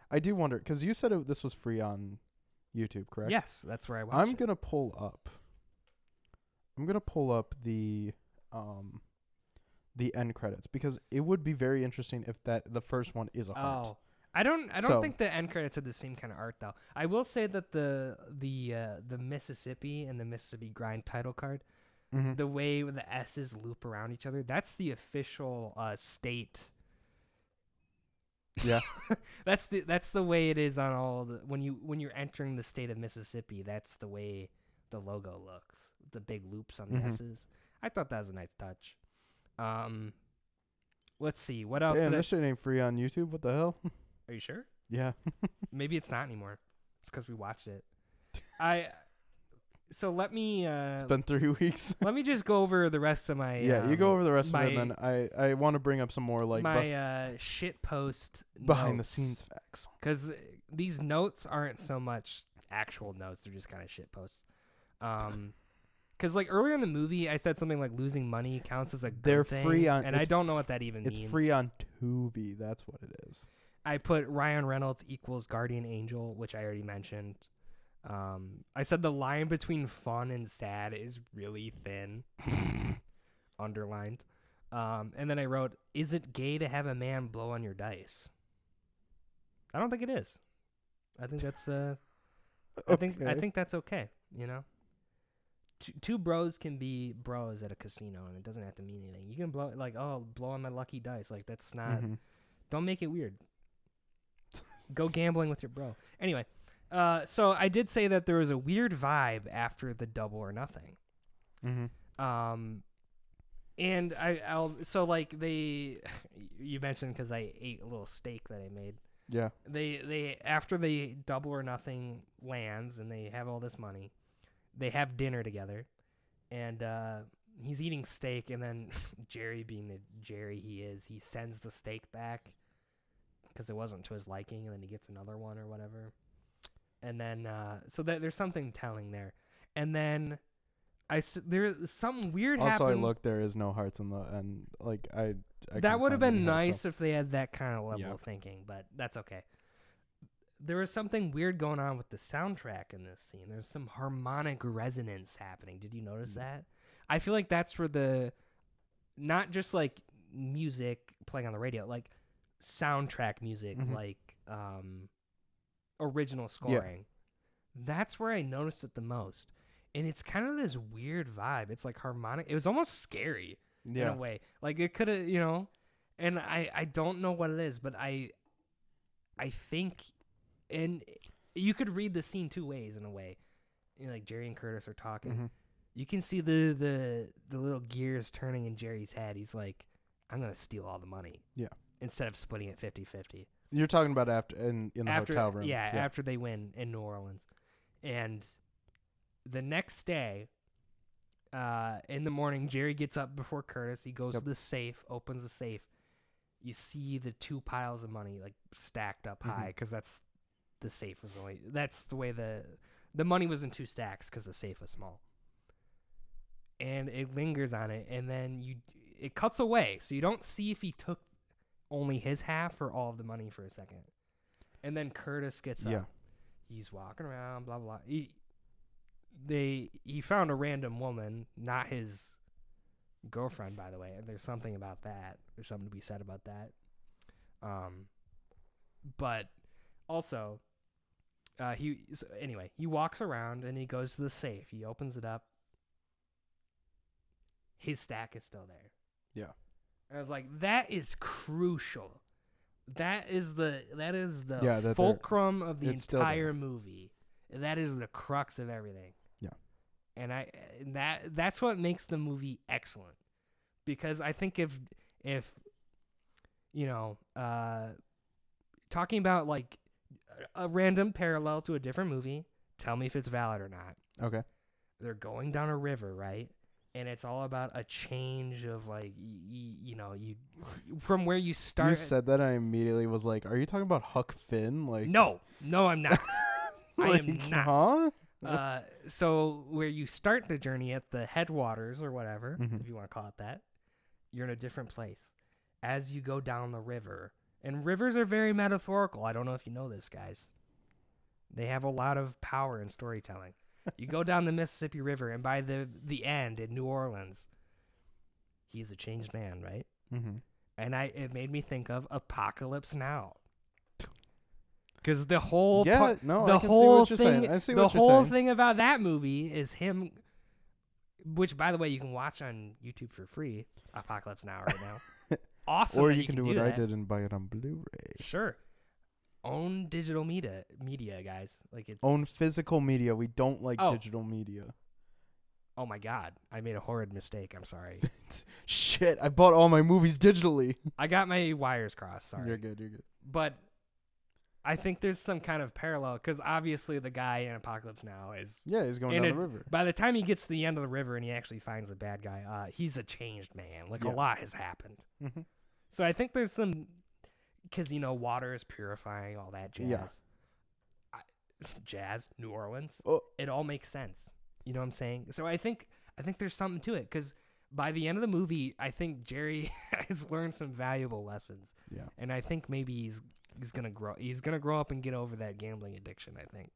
I do wonder because you said this was free on YouTube, correct? Yes, that's where I watched I'm it. gonna pull up the end credits because it would be very interesting if the first one is a heart. Oh, I don't think the end credits had the same kind of art though. I will say that the Mississippi and the Mississippi Grind title card, Mhm. the way the S's loop around each other, that's the official state. Yeah. that's the way it is on all the when you're entering the state of Mississippi. That's the way the logo looks. The big loops on the Mhm. S's. I thought that was a nice touch. Let's see what else. Damn, this shit ain't free on YouTube. What the hell? Are you sure? Yeah. Maybe it's not anymore. It's because we watched it. So let me It's been 3 weeks. let me just go over the rest of my Yeah, you go over the rest of it, my- and then I want to bring up some more like my shit post behind the scenes facts. because these notes aren't so much actual notes; they're just kind of shit posts. Because like earlier in the movie, I said something like losing money counts as a good They're thing, free on- and I it's don't know what that even It's means. free on Tubi. That's what it is. I put Ryan Reynolds equals Guardian Angel, which I already mentioned. I said the line between fun and sad is really thin, underlined. And then I wrote, "Is it gay to have a man blow on your dice?" I don't think it is. I think that's I think that's okay. You know, two bros can be bros at a casino, and it doesn't have to mean anything. You can blow blow on my lucky dice. Like that's not. Mhm. Don't make it weird. Go gambling with your bro. Anyway, so I did say that there was a weird vibe after the Double or Nothing. Mhm. And I'll so like you mentioned because I ate a little steak that I made. Yeah. They after the Double or Nothing lands and they have all this money, they have dinner together, and he's eating steak, and then Jerry, being the Jerry he is, he sends the steak back because it wasn't to his liking, and then he gets another one or whatever. And then so there's something telling there, and then there's something weird Also, happened. I looked. There is no hearts in the and like I That would have been couldn't find any nice if they had that kind of level of thinking, but that's okay. There was something weird going on with the soundtrack in this scene. There's some harmonic resonance happening. Did you notice that? I feel like that's where not just like music playing on the radio, like soundtrack music, Mhm. like original scoring. That's where I noticed it the most. And it's kind of this weird vibe. It's like harmonic. It was almost scary in a way. Like it could have, and I don't know what it is, but I think, and you could read the scene two ways in a way. Like Jerry and Curtis are talking. Mhm. You can see the little gears turning in Jerry's head. He's like, I'm going to steal all the money. Yeah. Instead of splitting it 50-50. You're talking about after in the hotel room. Yeah, after they win in New Orleans. And the next day, in the morning, Jerry gets up before Curtis. He goes to the safe, opens the safe. You see the two piles of money like stacked up high because that's the safe was only. That's the way the money was in two stacks because the safe was small. And it lingers on it, and then it cuts away, so you don't see if he took only his half or all of the money for a second. And then Curtis gets up. He's walking around, blah blah blah. He found a random woman, not his girlfriend, by the way. There's something about that. There's something to be said about that. But also, he walks around and he goes to the safe. He opens it up. His stack is still there. Yeah. I was like, that is crucial. That is the that fulcrum of the it's still entire there. movie. That is the crux of everything. Yeah. and that's what makes the movie excellent. Because I think if you know, talking about like a random parallel to a different movie, tell me if it's valid or not. Okay. They're going down a river, right? And it's all about a change of like, you know, you from where you start. You said that, and I immediately was like, "Are you talking about Huck Finn?" Like, no, I'm not. I am not. Huh? So where you start the journey at the headwaters or whatever, if you want to call it that, you're in a different place. As you go down the river, and rivers are very metaphorical. I don't know if you know this, guys. They have a lot of power in storytelling. You go down the Mississippi River, and by the end in New Orleans, he's a changed man, right? Mm-hmm. And it made me think of Apocalypse Now. Because the whole I can see what you're saying. I see the what you're whole saying. thing about that movie is him, which by the way you can watch on YouTube for free. Apocalypse Now right now. Awesome. Or that you can do what I did and buy it on Blu-ray. Sure. Own digital media, guys. Like it's Own physical media. We don't like Oh. digital media. Oh my God, I made a horrid mistake. I'm sorry. Shit, I bought all my movies digitally. I got my wires crossed. Sorry. You're good. But I think there's some kind of parallel because obviously the guy in Apocalypse Now is. Yeah, he's going And down the river. By the time he gets to the end of the river and he actually finds the bad guy, he's a changed man. Like a lot has happened. Mm-hmm. So I think there's some, because you know water is purifying, all that jazz. Yeah. Jazz, New Orleans. Oh. It all makes sense. You know what I'm saying? So I think there's something to it because by the end of the movie, I think Jerry has learned some valuable lessons. Yeah. And I think maybe he's gonna grow. He's gonna grow up and get over that gambling addiction. I think.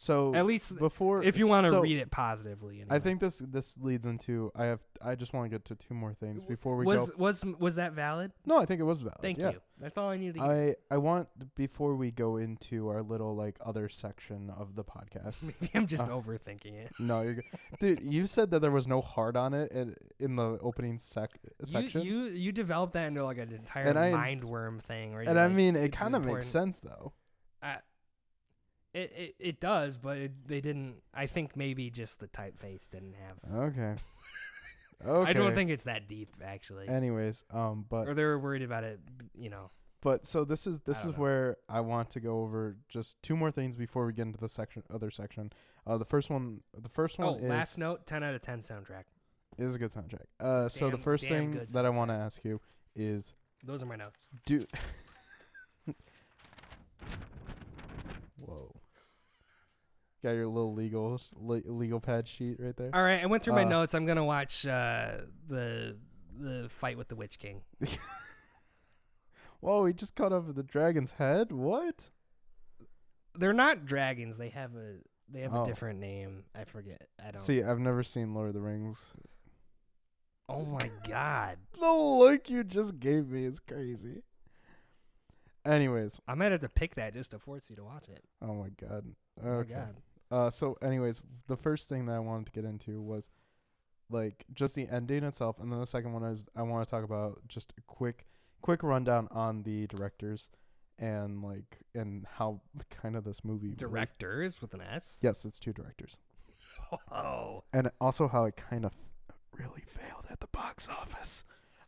So At least before, if you want to so read it positively. Anyway. I think this leads into I just want to get to two more things before we was go. was that valid? No, I think it was valid. Thank yeah. you. That's all I needed to hear. I want before we go into our little like other section of the podcast. Maybe I'm just overthinking it. No, you're good. Dude, you said that there was no heart on it in the opening section. You developed that into like an entire And mind worm thing. Where and you're I like, mean, it it's kind of makes important. sense though. It does, but they didn't. I think maybe just the typeface didn't have. Okay. Okay. I don't think it's that deep actually. Anyways, but or they were worried about it, you know. But so this is don't know. where I want to go over just two more things before we get into the other section. The first one is last note, 10 out of 10 soundtrack. is a good soundtrack. So the first damn thing good that I want to ask you is Those are my notes. Whoa. Got your little legal pad sheet right there. All right, I went through my notes. I'm gonna watch the fight with the Witch King. Whoa, he just cut off the dragon's head? What? They're not dragons. They have a Oh. different name. I forget. I don't. See, I've never seen Lord of the Rings. Oh my God. The look you just gave me is crazy. Anyways. I might have to pick that just to force you to watch it. Oh my God. Oh Okay. my God. So anyways, the first thing that I wanted to get into was like just the ending itself, and then the second one is I want to talk about just a quick rundown on the directors and how kind of this movie Directors with an S. Yes, it's two directors. Oh. And also how it kind of really failed at the box office.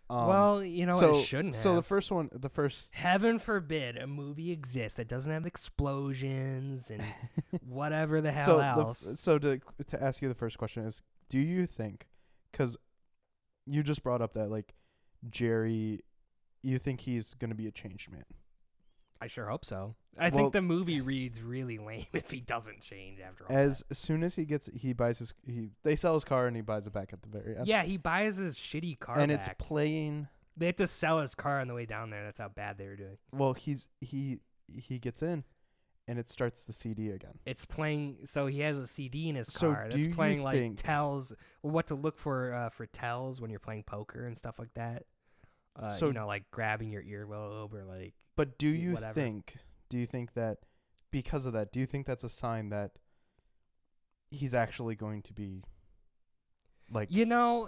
Well, you know, it shouldn't have. So the first Heaven forbid a movie exists that doesn't have explosions and whatever the hell else. So to ask you the first question is, do you think, because you just brought up that like Jerry, you think he's going to be a changed man? I sure hope so. I think the movie reads really lame if he doesn't change after all. As soon as they sell his car and he buys it back at the very end. Yeah, he buys his shitty car and back. it's playing. They had to sell his car on the way down there. That's how bad they were doing. Well, he gets in, and it starts the CD again. It's playing. So he has a CD in his So car do that's you playing like think- tells, what to look for tells when you're playing poker and stuff like that. So- you know, like grabbing your earlobe or like. But do you whatever. think that because of that, do you think that's a sign that he's actually going to be like, You know,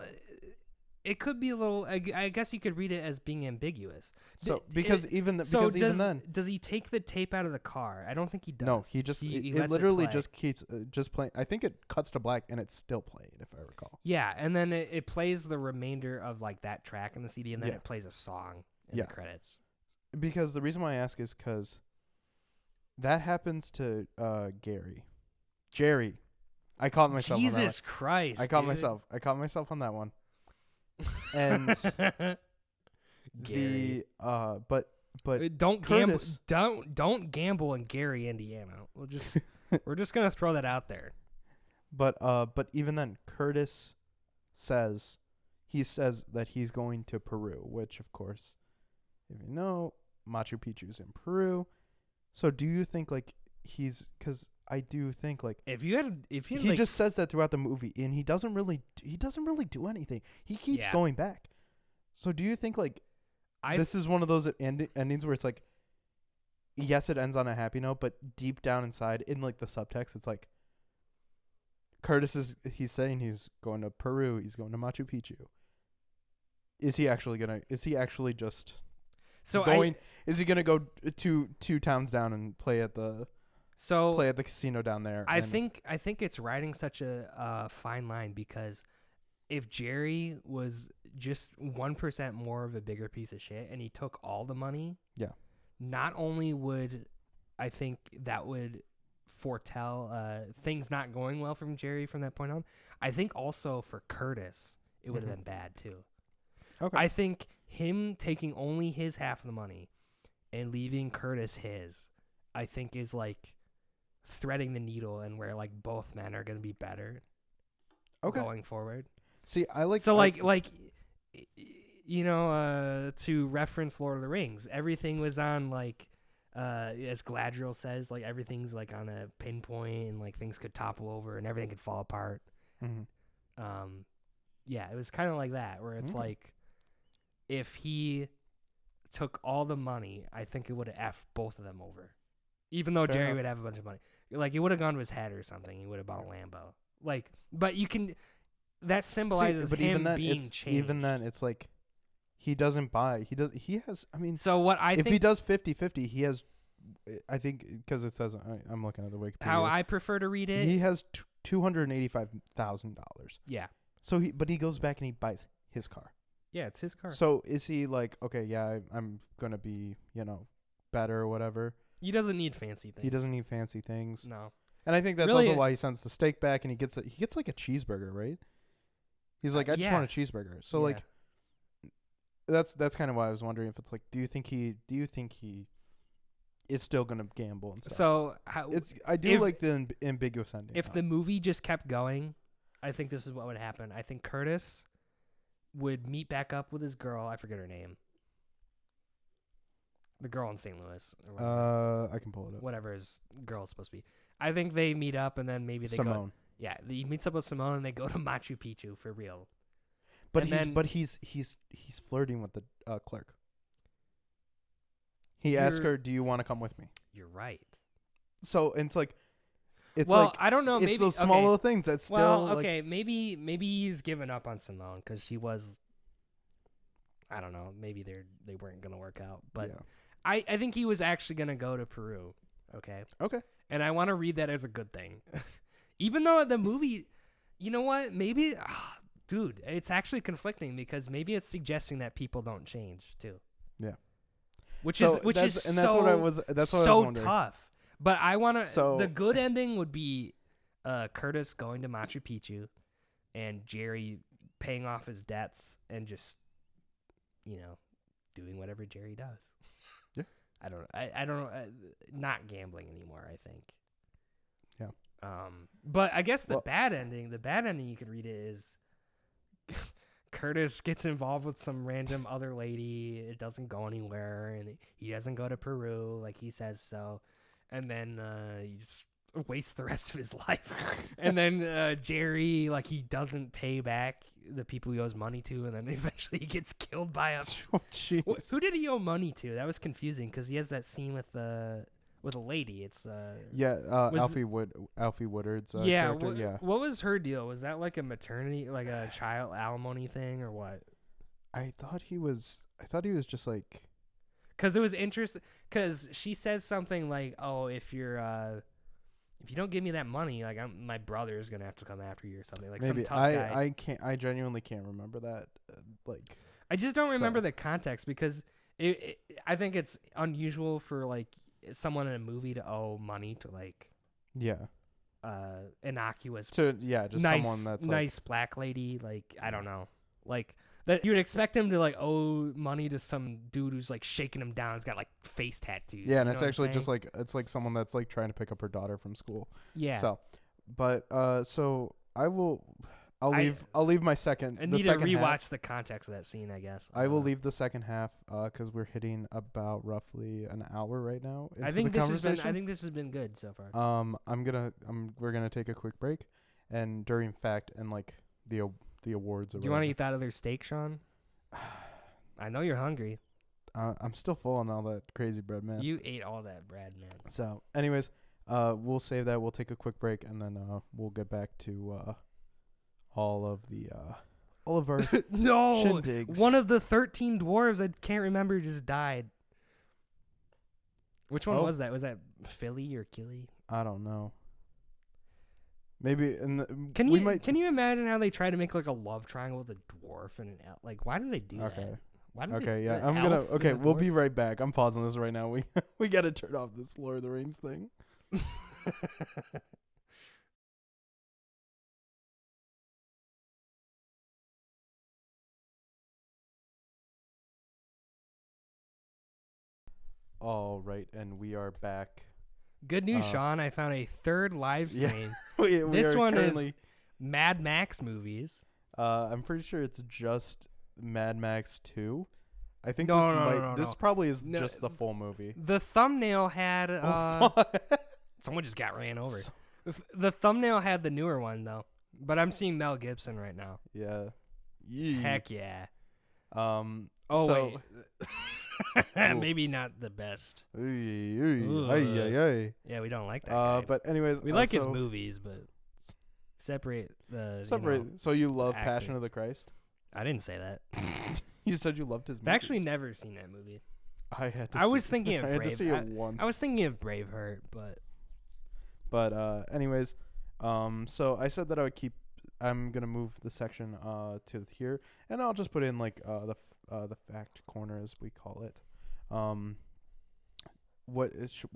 It could be a little. I guess you could read it as being ambiguous. So because even then, does he take the tape out of the car? I don't think he does. no, he just it lets literally play. just keeps just playing. I think it cuts to black and it's still playing, if I recall. Yeah, and then it plays the remainder of like that track in the CD, and then it plays a song in the credits. Because the reason why I ask is because that happens to Jerry. I caught myself. Jesus on that one. Christ! I caught dude. myself. I caught myself on that one. And Gary. but don't gamble. Curtis, Don't gamble in Gary, Indiana. We're just gonna throw that out there. But even then, Curtis says that he's going to Peru, which of course, if you know, Machu Picchu's in Peru. So do you think like because I do think like if you had he like, just says that throughout the movie, and he doesn't really do anything. He keeps going back. So do you think like this is one of those endings where it's like, yes, it ends on a happy note, but deep down inside, in like the subtext, it's like he's saying he's going to Peru, he's going to Machu Picchu. Is he actually just going? Is he gonna go two towns down and play at the casino down there? I think it's riding such a fine line, because if Jerry was just 1% more of a bigger piece of shit and he took all the money, not only would I think that would foretell things not going well from Jerry from that point on, I think also for Curtis it would have been bad too. Okay. I think him taking only his half of the money and leaving Curtis his, I think is like threading the needle, and where like both men are going to be better going forward. See, I like to reference Lord of the Rings, everything was on like as Galadriel says, like everything's like on a pinpoint, and like things could topple over and everything could fall apart. Mm-hmm. It was kind of like that, where it's like if he took all the money, I think it would have effed both of them over. Even though Jerry would have a bunch of money. Like, it would have gone to his head or something. He would have bought a Lambo. Like, but you can... That symbolizes him being changed. Even then, it's like, he doesn't buy... He has... I mean... So what I if think... he does 50-50, he has... I think, because it says... I'm looking at the Wikipedia. How I prefer to read it... He has $285,000. Yeah. So he goes back and he buys his car. Yeah, it's his car. So is he like, okay, yeah, I'm going to be, better or whatever? He doesn't need fancy things. He doesn't need fancy things. No. And I think that's really, also why he sends the steak back, and he gets like a cheeseburger, right? He's like, I just want a cheeseburger. So like, that's kind of why I was wondering if it's like, do you think he is still gonna gamble and stuff? So I do like the ambiguous ending. If the movie just kept going, I think this is what would happen. I think Curtis would meet back up with his girl. I forget her name. The girl in St. Louis. I can pull it up. Whatever his girl is supposed to be. I think they meet up, and then maybe they Simone. He meets up with Simone, and they go to Machu Picchu for real. But he's flirting with the clerk. He asked her, "Do you want to come with me?" You're right. So it's like, I don't know. It's maybe those small little things that still. Well, okay, maybe he's given up on Simone because she was. I don't know. Maybe they weren't gonna work out, but I think he was actually gonna go to Peru. Okay. Okay. And I want to read that as a good thing, even though the movie. You know what? Maybe, dude, it's actually conflicting, because maybe it's suggesting that people don't change too. Yeah. That's what I was wondering. Tough. But I want to. So the good ending would be Curtis going to Machu Picchu, and Jerry paying off his debts and just, doing whatever Jerry does. Yeah. I don't know. Not gambling anymore, I think. Yeah. But I guess the bad ending you could read it is Curtis gets involved with some random other lady. It doesn't go anywhere, and he doesn't go to Peru like he says so. And then he just wastes the rest of his life. And then Jerry, like, he doesn't pay back the people he owes money to, and then eventually he gets killed by a... Oh, jeez. Who did he owe money to? That was confusing, because he has that scene with a lady. It's Alfie Woodard's character. What was her deal? Was that like a maternity, like a child alimony thing, or what? I thought he was just like. Because it was interesting. Because she says something like, "Oh, if you don't give me that money, like my brother is gonna have to come after you or something." Like Maybe some tough guy. I can't. I genuinely can't remember that. Like. I just don't remember So. the context because I think it's unusual for like someone in a movie to owe money to like Yeah. innocuous To just nice someone that's nice black lady. Like I don't know, like that you would expect him to like owe money to some dude who's like shaking him down. He's got like face tattoos. Yeah, and you it's know what I'm actually just saying? like it's like someone that's like trying to pick up her daughter from school. Yeah. So, but so I'll I leave my second. I the need to second rewatch half. the context of that scene. I guess I will leave the second half because we're hitting about roughly an hour right now into I think the this has been. conversation. I think this has been good so far. We're gonna take a quick break, and during fact and like the awards. Or Do you want to whatever. eat that other steak, Sean? I know you're hungry. I'm still full on all that crazy bread, man. You ate all that bread, man. So, anyways, we'll save that. We'll take a quick break, and then we'll get back to all of our No, shindigs. one of the 13 dwarves I can't remember just died. Which one was that? Was that Philly or Killy? I don't know. Maybe Can you imagine how they try to make like a love triangle with a dwarf and an elf? Like, why do they do that? Why do Okay, they, yeah. the I'm gonna. elf and Okay, the we'll dwarf? be right back. I'm pausing this right now. We gotta turn off this Lord of the Rings thing. All right, and we are back. Good news, Sean. I found a third live Yeah. stream. we This are one currently, is Mad Max movies. I'm pretty sure it's just Mad Max 2. I think No, this no. probably is No, just the full movie. The thumbnail had fuck. someone just got ran over. The thumbnail had the newer one though, but I'm seeing Mel Gibson right now. Yeah. Yee. Heck yeah. Oh Wait. Maybe not the best. Yeah, we don't like that guy. But anyways, we like his movies, but separate the So you love actor. Passion of the Christ? I didn't say that. You said you loved his movies. I've actually never seen that movie. I had to. I was thinking of I had to Brave. see it once. I was thinking of Braveheart, but anyways, so I said that I would keep. I'm gonna move the section to here, and I'll just put in like the fact corner as we call it. What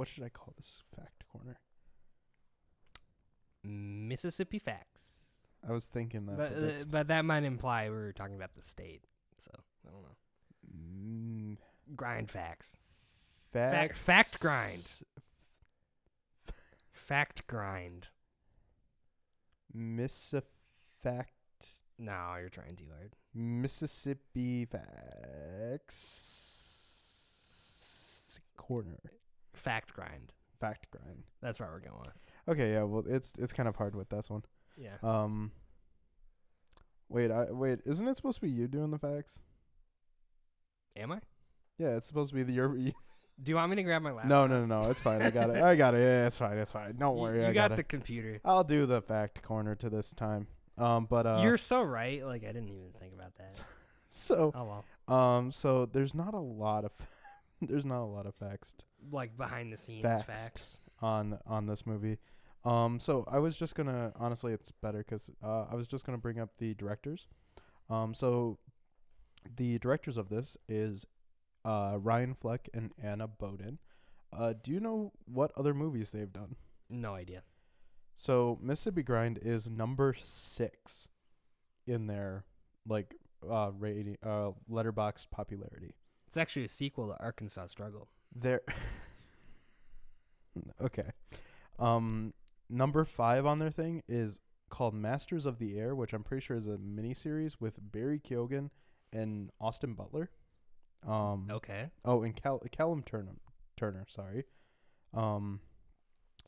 should I call this fact corner? Mississippi facts. I was thinking that, But that might imply we were talking about the state. So I don't know. Grind facts. Fact grind. Fact grind. Fact. No, you're trying too hard. Mississippi facts corner. Fact grind. Fact grind. That's where we're going. Okay, yeah. Well, it's kind of hard with this one. Yeah. Wait. Isn't it supposed to be you doing the facts? Am I? Yeah, it's supposed to be your. Do you want me to grab my laptop? No. It's fine. I got it. Yeah, it's fine. Don't worry. You I got got the it. computer. I'll do the fact corner to this time. But You're so right. Like I didn't even think about that. so Oh well. so there's not a lot of facts Like behind the scenes facts. on this movie. So I was just gonna honestly, it's better because I was just gonna bring up the directors. So the directors of this is Ryan Fleck and Anna Boden. Do you know what other movies they've done? No idea. So Mississippi Grind is number 6 in their like rating letterbox popularity. It's actually a sequel to Arkansas Struggle. There. Okay. Number 5 on their thing is called Masters of the Air, which I'm pretty sure is a miniseries with Barry Keoghan and Austin Butler. Okay. Oh, and Callum Turner. Sorry.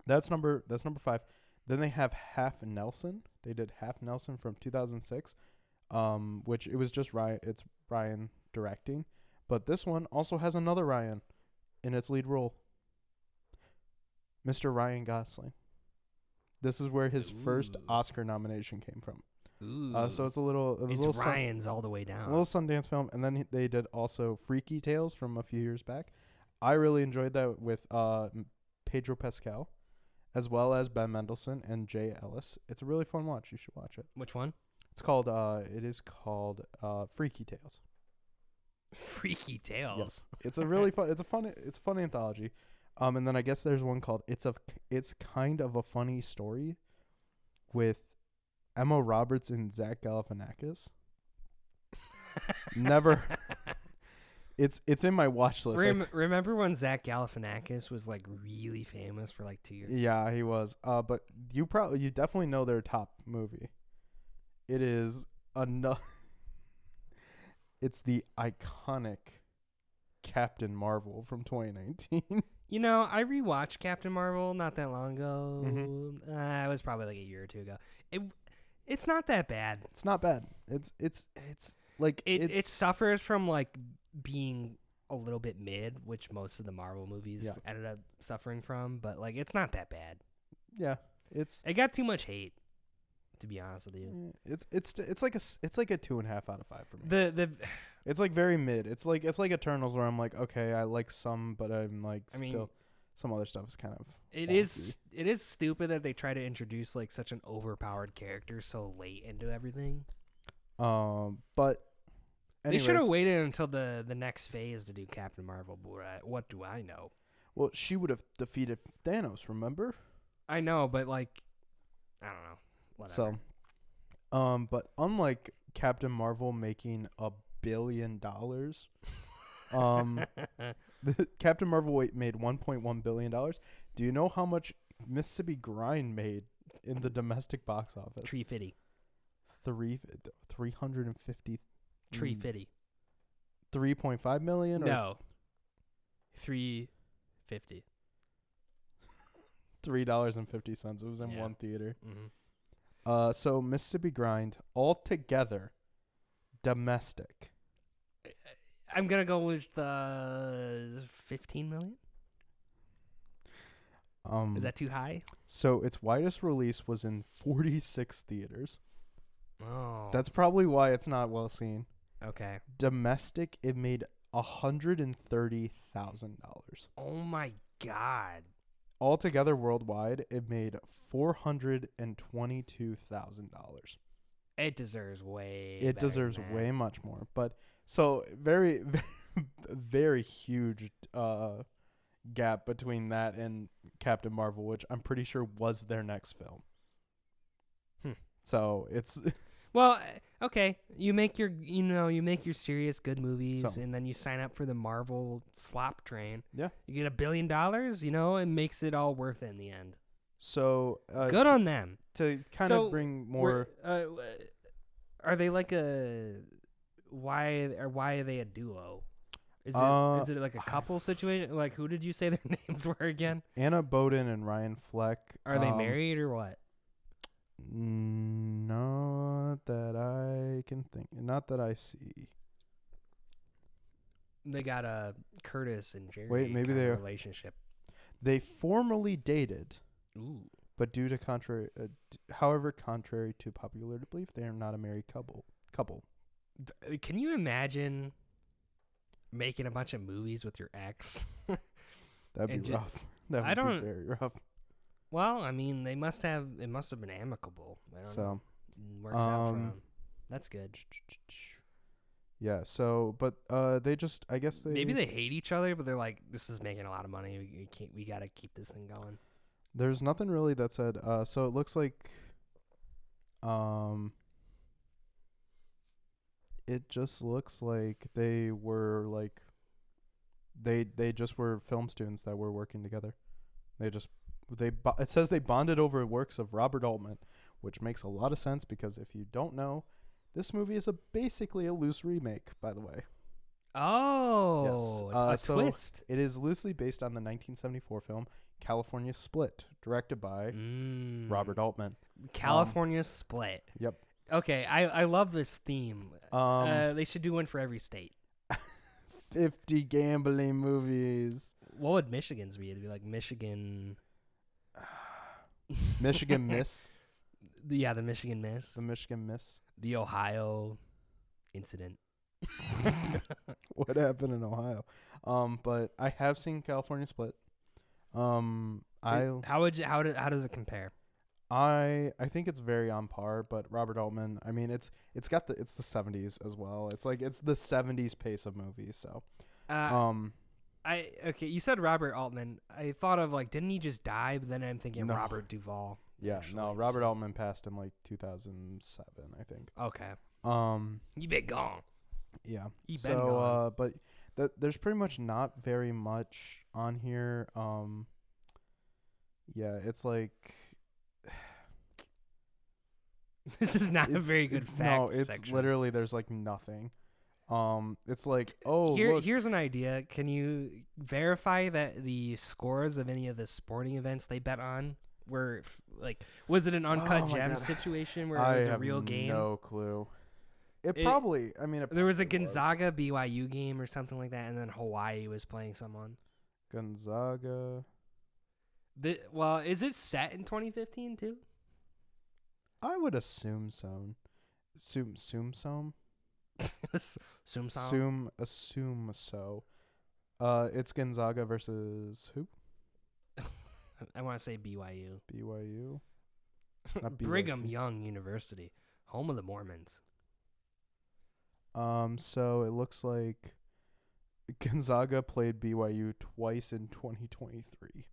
That's number 5. Then they have Half Nelson. They did Half Nelson from 2006. Which it was just Ryan. It's Ryan directing, but this one also has another Ryan in its lead role. Mr. Ryan Gosling. This is where his first Oscar nomination came from. Ooh. So it's a little. It was It's a little Ryan's all the way a down. little Sundance film, and then they did also Freaky Tales from a few years back. I really enjoyed that with Pedro Pascal, as well as Ben Mendelsohn and Jay Ellis. It's a really fun watch. You should watch it. Which one? It's called. It is called Freaky Tales. Freaky Tales. Yes, it's a really fun. It's a fun anthology. And then I guess there's one called It's kind of a funny story, with Emma Roberts and Zach Galifianakis. Never. It's in my watch list. Remember when Zach Galifianakis was like really famous for like 2 years? Yeah, he was. But you definitely know their top movie. It is It's the iconic Captain Marvel from 2019. You know, I rewatched Captain Marvel not that long ago. Mhm. It was probably like a year or two ago. It's not that bad. It's not bad. It's like It suffers from like being a little bit mid, which most of the Marvel movies Yeah. ended up suffering from. But like, it's not that bad. yeah. It's It got too much hate, to be honest with you. it's like a 2.5 out of 5 for me. The It's like very mid. It's like Eternals, where I'm like, okay, I like some, but I'm like still some other stuff is kind of. It is stupid that they try to introduce like such an overpowered character so late into everything. But They should have waited until the next phase to do Captain Marvel. But what do I know? Well, she would have defeated Thanos. Remember? I know, but like, I don't know. Whatever. So, but unlike Captain Marvel making $1 billion, Captain Marvel made $1.1 billion. Do you know how much Mississippi Grind made in the domestic box office? 350. 350. 350. 3.5 million? No. 350. $3.50. It was in one theater. Mm-hmm. So Mississippi Grind altogether, domestic. I'm gonna go with 15 million. Is that too high? So its widest release was in 46 theaters. Oh, That's probably why it's not well seen. okay. Domestic, it made $130,000. Oh my god. Altogether worldwide, it made $422,000. It deserves way. It better deserves than that. way much more. But so very, very huge gap between that and Captain Marvel, which I'm pretty sure was their next film. So it's well, okay. You make your serious good movies, So. and then you sign up for the Marvel slop train. Yeah. You get $1 billion. You know, it makes it all worth it in the end. so Good on them. to kind So, of bring more. Are they like a why are they a duo? Is it like a couple situation? Like, who did you say their names were again? Anna Boden and Ryan Fleck. Are they married or what? Not that I can think. Not that I see. They got a Curtis and Jerry. Wait, maybe kind of they're- relationship. They formally dated, Ooh. but due to contrary to popular belief, they are not a married couple. Can you imagine making a bunch of movies with your ex? That'd And be rough. That I would don't- be very rough. Well, I mean, it must have been amicable. I don't know. So, Works out for them. That's good. yeah. So, but they just, I guess Maybe they hate each other, but they're like, this is making a lot of money. We got to keep this thing going. There's nothing really that said. So it looks like, it just looks like they were like, they just were film students that were working together. It says they bonded over works of Robert Altman, which makes a lot of sense because if you don't know, this movie is basically a loose remake, by the way. Oh, a so twist. It is loosely based on the 1974 film California Split, directed by Robert Altman. California Split. Yep. Okay, I love this theme. They should do one for every state. 50 gambling movies. What would Michigan's be? It'd be like Michigan. Michigan Miss. The Michigan miss. The Michigan miss. The Ohio incident. What happened in Ohio? But I have seen California Split. How does it compare? I think it's very on par, but Robert Altman, I mean, it's the 70s as well. It's like it's the 70s pace of movies. So, Okay, you said Robert Altman. I thought of like, didn't he just die? But then I'm thinking No. Robert Duvall. yeah, actually, no, Robert so- Altman passed in like 2007, I think. Okay, you been gone. Yeah. He been So, but there's pretty much not very much on here. Yeah, it's like This is not a very good fact. No, it's section. literally there's like nothing. It's like, oh, look. Here's an idea. Can you verify that the scores of any of the sporting events they bet on were like, was it an uncut Oh my gem God. situation where I it was a have real game? no clue. It It- probably, I mean, it There was a probably Gonzaga BYU game or something like that, and then Hawaii was playing someone. Gonzaga. Well, is it set in 2015 too? I would assume so. Assume so. Assume so. It's Gonzaga versus who? I want to say BYU. BYU. Not Brigham BYT. Young University, home of the Mormons. So it looks like Gonzaga played BYU twice in 2023.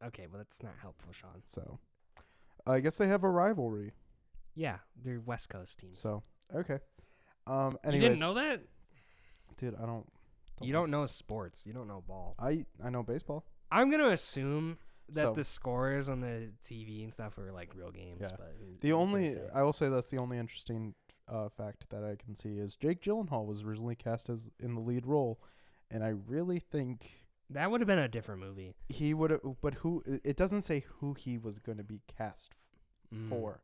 Okay, well that's not helpful, Sean. So I guess they have a rivalry. Yeah, they're West Coast teams. So okay. You Anyways, didn't know that? dude, I don't. You don't know sports. You don't know ball. I know baseball. I'm gonna assume that So- the scores on the TV and stuff are like real games. Yeah. But The only I will say that's the only interesting fact that I can see is Jake Gyllenhaal was originally cast as in the lead role, and I really think that would have been a different movie. he would have. But who? It doesn't say who he was going to be cast for.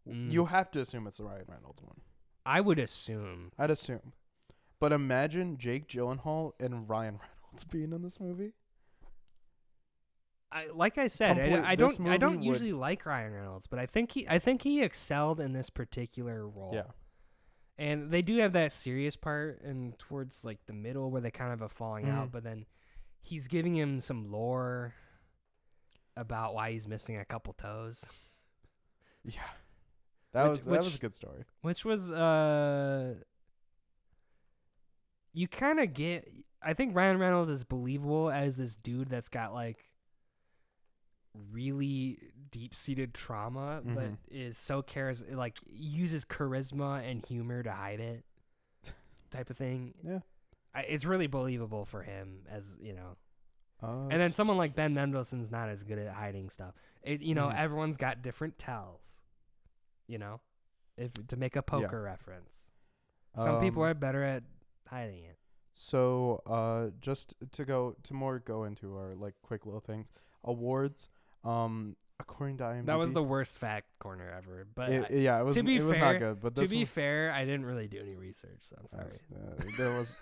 You have to assume it's the Ryan Reynolds one. I would assume. I'd assume, but imagine Jake Gyllenhaal and Ryan Reynolds being in this movie. Like I said, I This don't movie would- usually like Ryan Reynolds, but I think he excelled in this particular role. Yeah. And they do have that serious part and towards like the middle where they kind of a falling out, but then he's giving him some lore about why he's missing a couple toes. Yeah, that was a good story. Which was you kind of get. I think Ryan Reynolds is believable as this dude that's got like really deep-seated trauma, but is so like uses charisma and humor to hide it, type of thing. Yeah, it's really believable for him, as you know. And And then someone like Ben Mendelsohn's not as good at hiding stuff. Everyone's got different tells. To make a poker reference, some people are better at hiding it. So, just to go into our like quick little things, awards. According to IMDb, That was the worst fact corner ever. But it was. to be it was fair- not good. But to this be one, fair, I didn't really do any research, so I'm sorry. there was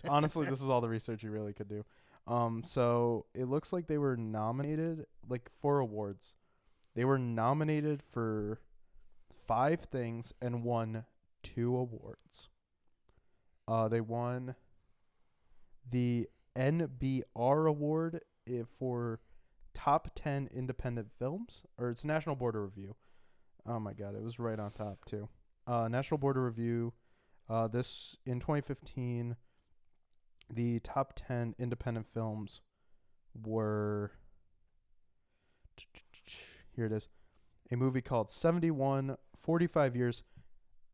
honestly, this is all the research you really could do. So it looks like they were nominated like 4 awards. They were nominated for 5 things and won 2 awards. They won the NBR award for top 10 independent films, or it's National Board of Review. Oh my God, it was right on top too. National Board of Review. This in 2015. The top 10 independent films were, here it is, a movie called 71, 45 Years,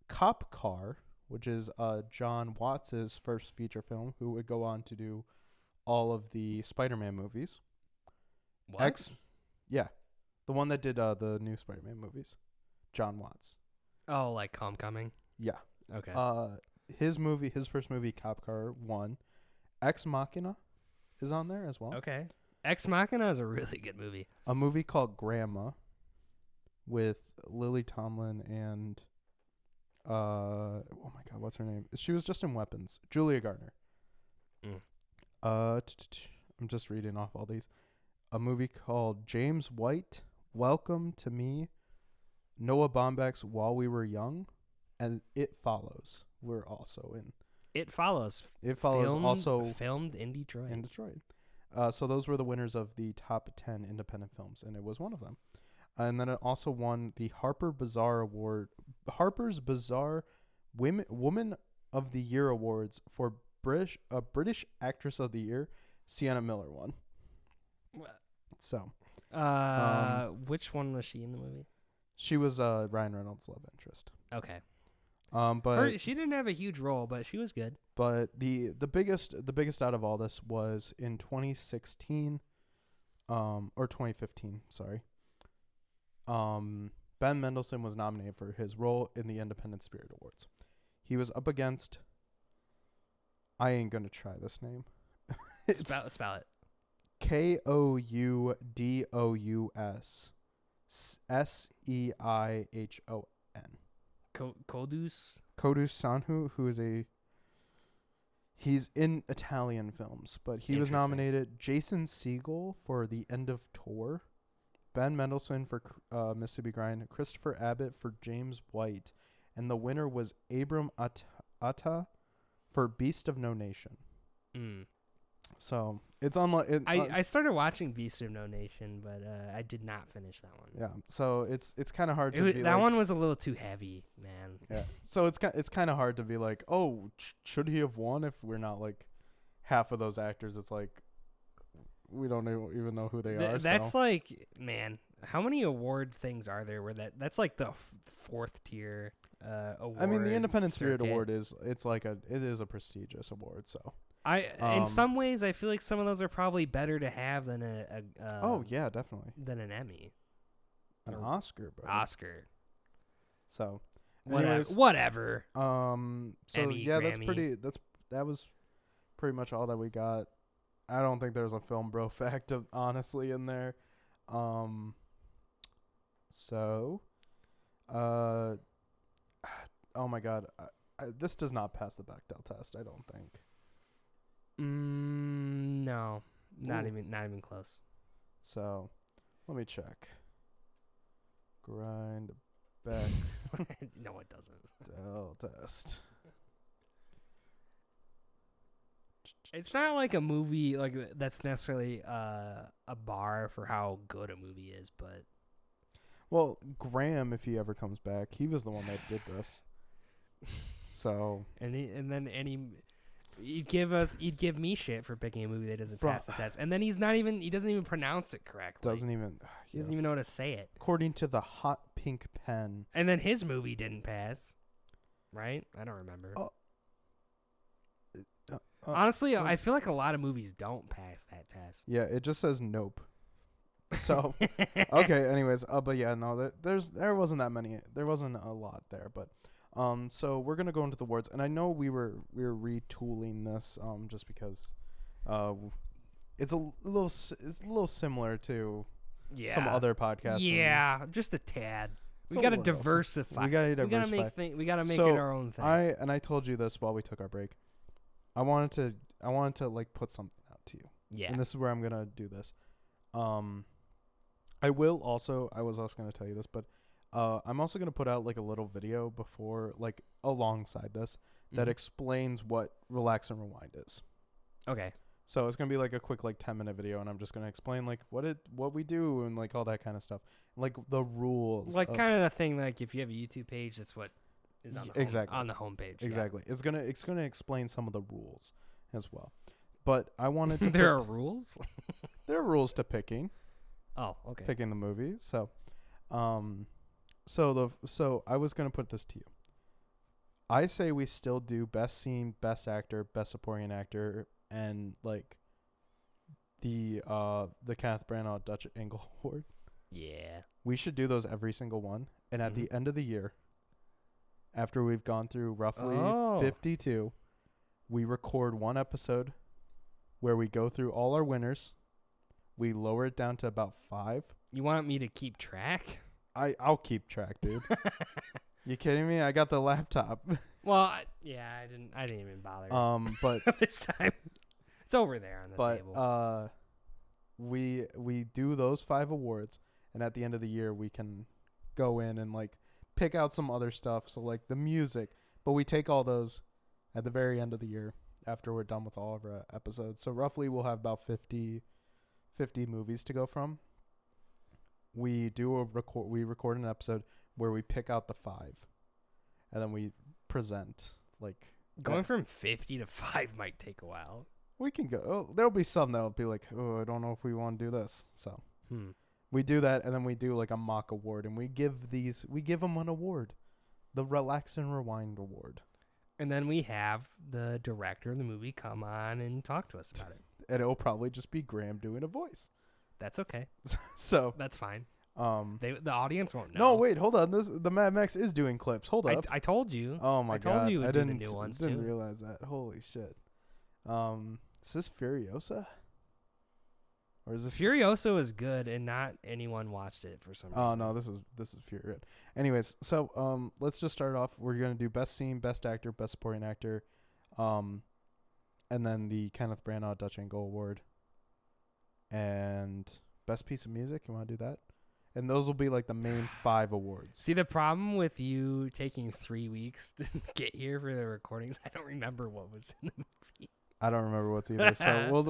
Cop Car, which is John Watts' first feature film, who would go on to do all of the Spider-Man movies. What? Yeah, the one that did the new Spider-Man movies, John Watts. Oh, like Homecoming? Yeah. Okay. His first movie, Cop Car, won. Ex Machina is on there as well. Okay. Ex Machina is a really good movie. A movie called Grandma with Lily Tomlin and oh my God, what's her name? She was just in Weapons. Julia Garner. I'm just reading off all these. A movie called James White, Welcome to Me, Noah Baumbach's While We Were Young, and It Follows were also in. It Follows. It Follows also filmed in Detroit. So those were the winners of the top 10 independent films, and it was one of them. And then it also won the Harper's Bazaar Woman of the Year Awards for British Actress of the Year. Sienna Miller won. So, which one was she in the movie? she was Ryan Reynolds' love interest. Okay. But she didn't have a huge role, but she was good. But the biggest out of all this was in 2016, or 2015. Sorry. Ben Mendelsohn was nominated for his role in the Independent Spirit Awards. He was up against. I ain't gonna try this name. Spell it. Koudous Seihon. Kodus Sanhu, who is he's in Italian films, but he was nominated. Jason Segel for The End of Tour, Ben Mendelsohn for Mississippi Grind, Christopher Abbott for James White, and the winner was Abram Atta for Beast of No Nation. So it's on. I started watching Beast of No Nation, but I did not finish that one. Yeah, so it's kind of hard to be that one was a little too heavy, man. Yeah, so it's kind of hard to be like, oh, should he have won if we're not like half of those actors? It's like we don't even know who they are. That's like, man, how many award things are there where that's like the fourth tier award? I mean, the Independent Spirit Award is a prestigious award, so. In some ways, I feel like some of those are probably better to have than oh yeah, definitely. Than an Emmy, an Oscar, bro. Oscar. So, whatever. So Emmy, yeah, Grammy. that was pretty much all that we got. I don't think there's a film bro fact honestly in there. So, oh my God, this does not pass the Bechdel test. I don't think. No, not even close. So, let me check. Grind back. No, it doesn't. Del test. It's not like a movie like that's necessarily a bar for how good a movie is, but. Well, Graham, if he ever comes back, he was the one that did this. So. He'd give me shit for picking a movie that doesn't pass the test, and then he doesn't even pronounce it correctly. He doesn't even know how to say it. According to the Hot Pink Pen. And then his movie didn't pass, right? I don't remember. Honestly, I feel like a lot of movies don't pass that test. Yeah, it just says nope. So okay. Anyways, but yeah, no, there wasn't that many. There wasn't a lot there, but. So we're gonna go into the awards, and I know we were retooling this, just because, it's a little similar to some other podcasts. Yeah, just a tad. We gotta diversify. We gotta make it our own thing. I told you this while we took our break. I wanted to like put something out to you. Yeah. And this is where I'm gonna do this. I was also gonna tell you this, but. I'm also going to put out like a little video before, like alongside this, that explains what Relax and Rewind is. Okay. So it's going to be like a quick like 10-minute video, and I'm just going to explain like what we do and like all that kind of stuff. Like the rules. Like kind of the thing, like if you have a YouTube page, that's what is on the on the homepage. Exactly. Yeah. It's going to explain some of the rules as well. But I wanted to There are rules? There are rules to picking. Oh, okay. Picking the movie. So So I was going to put this to you. I say we still do best scene, best actor, best supporting actor, and like the Kenneth Branagh Dutch Angle Award. Yeah. We should do those every single one, and at the end of the year, after we've gone through roughly 52, we record one episode where we go through all our winners. We lower it down to about 5. You want me to keep track? I'll keep track, dude. You kidding me? I got the laptop. Well, I didn't even bother. But this time it's over there on the table. We do those 5 awards, and at the end of the year we can go in and like pick out some other stuff. So like the music, but we take all those at the very end of the year after we're done with all of our episodes. So roughly we'll have about 50 movies to go from. We record an episode where we pick out the 5, and then we present like Going from 50 to 5 might take a while. we can go. Oh, there'll be some that'll be like, oh, I don't know if we want to do this. So we do that, and then we do like a mock award, and we give them an award, the Relax and Rewind award. And then we have the director of the movie come on and talk to us about it. And it'll probably just be Graham doing a voice. That's okay. So that's fine. The audience won't know. No, wait, hold on. The Mad Max is doing clips. Hold up. I told you. Oh my god! I told you I would do the new ones didn't too. realize that. Holy shit. Is this Furiosa? Or is this Furiosa is good, and not anyone watched it for some reason. Oh no, this is Furious. Anyways, so let's just start off. We're gonna do best scene, best actor, best supporting actor, and then the Kenneth Branagh Dutch Angle Award, and best piece of music. You want to do that? And those will be like the main 5 awards. See, the problem with you taking 3 weeks to get here for the recordings, I don't remember what was in the movie. I don't remember what's either. So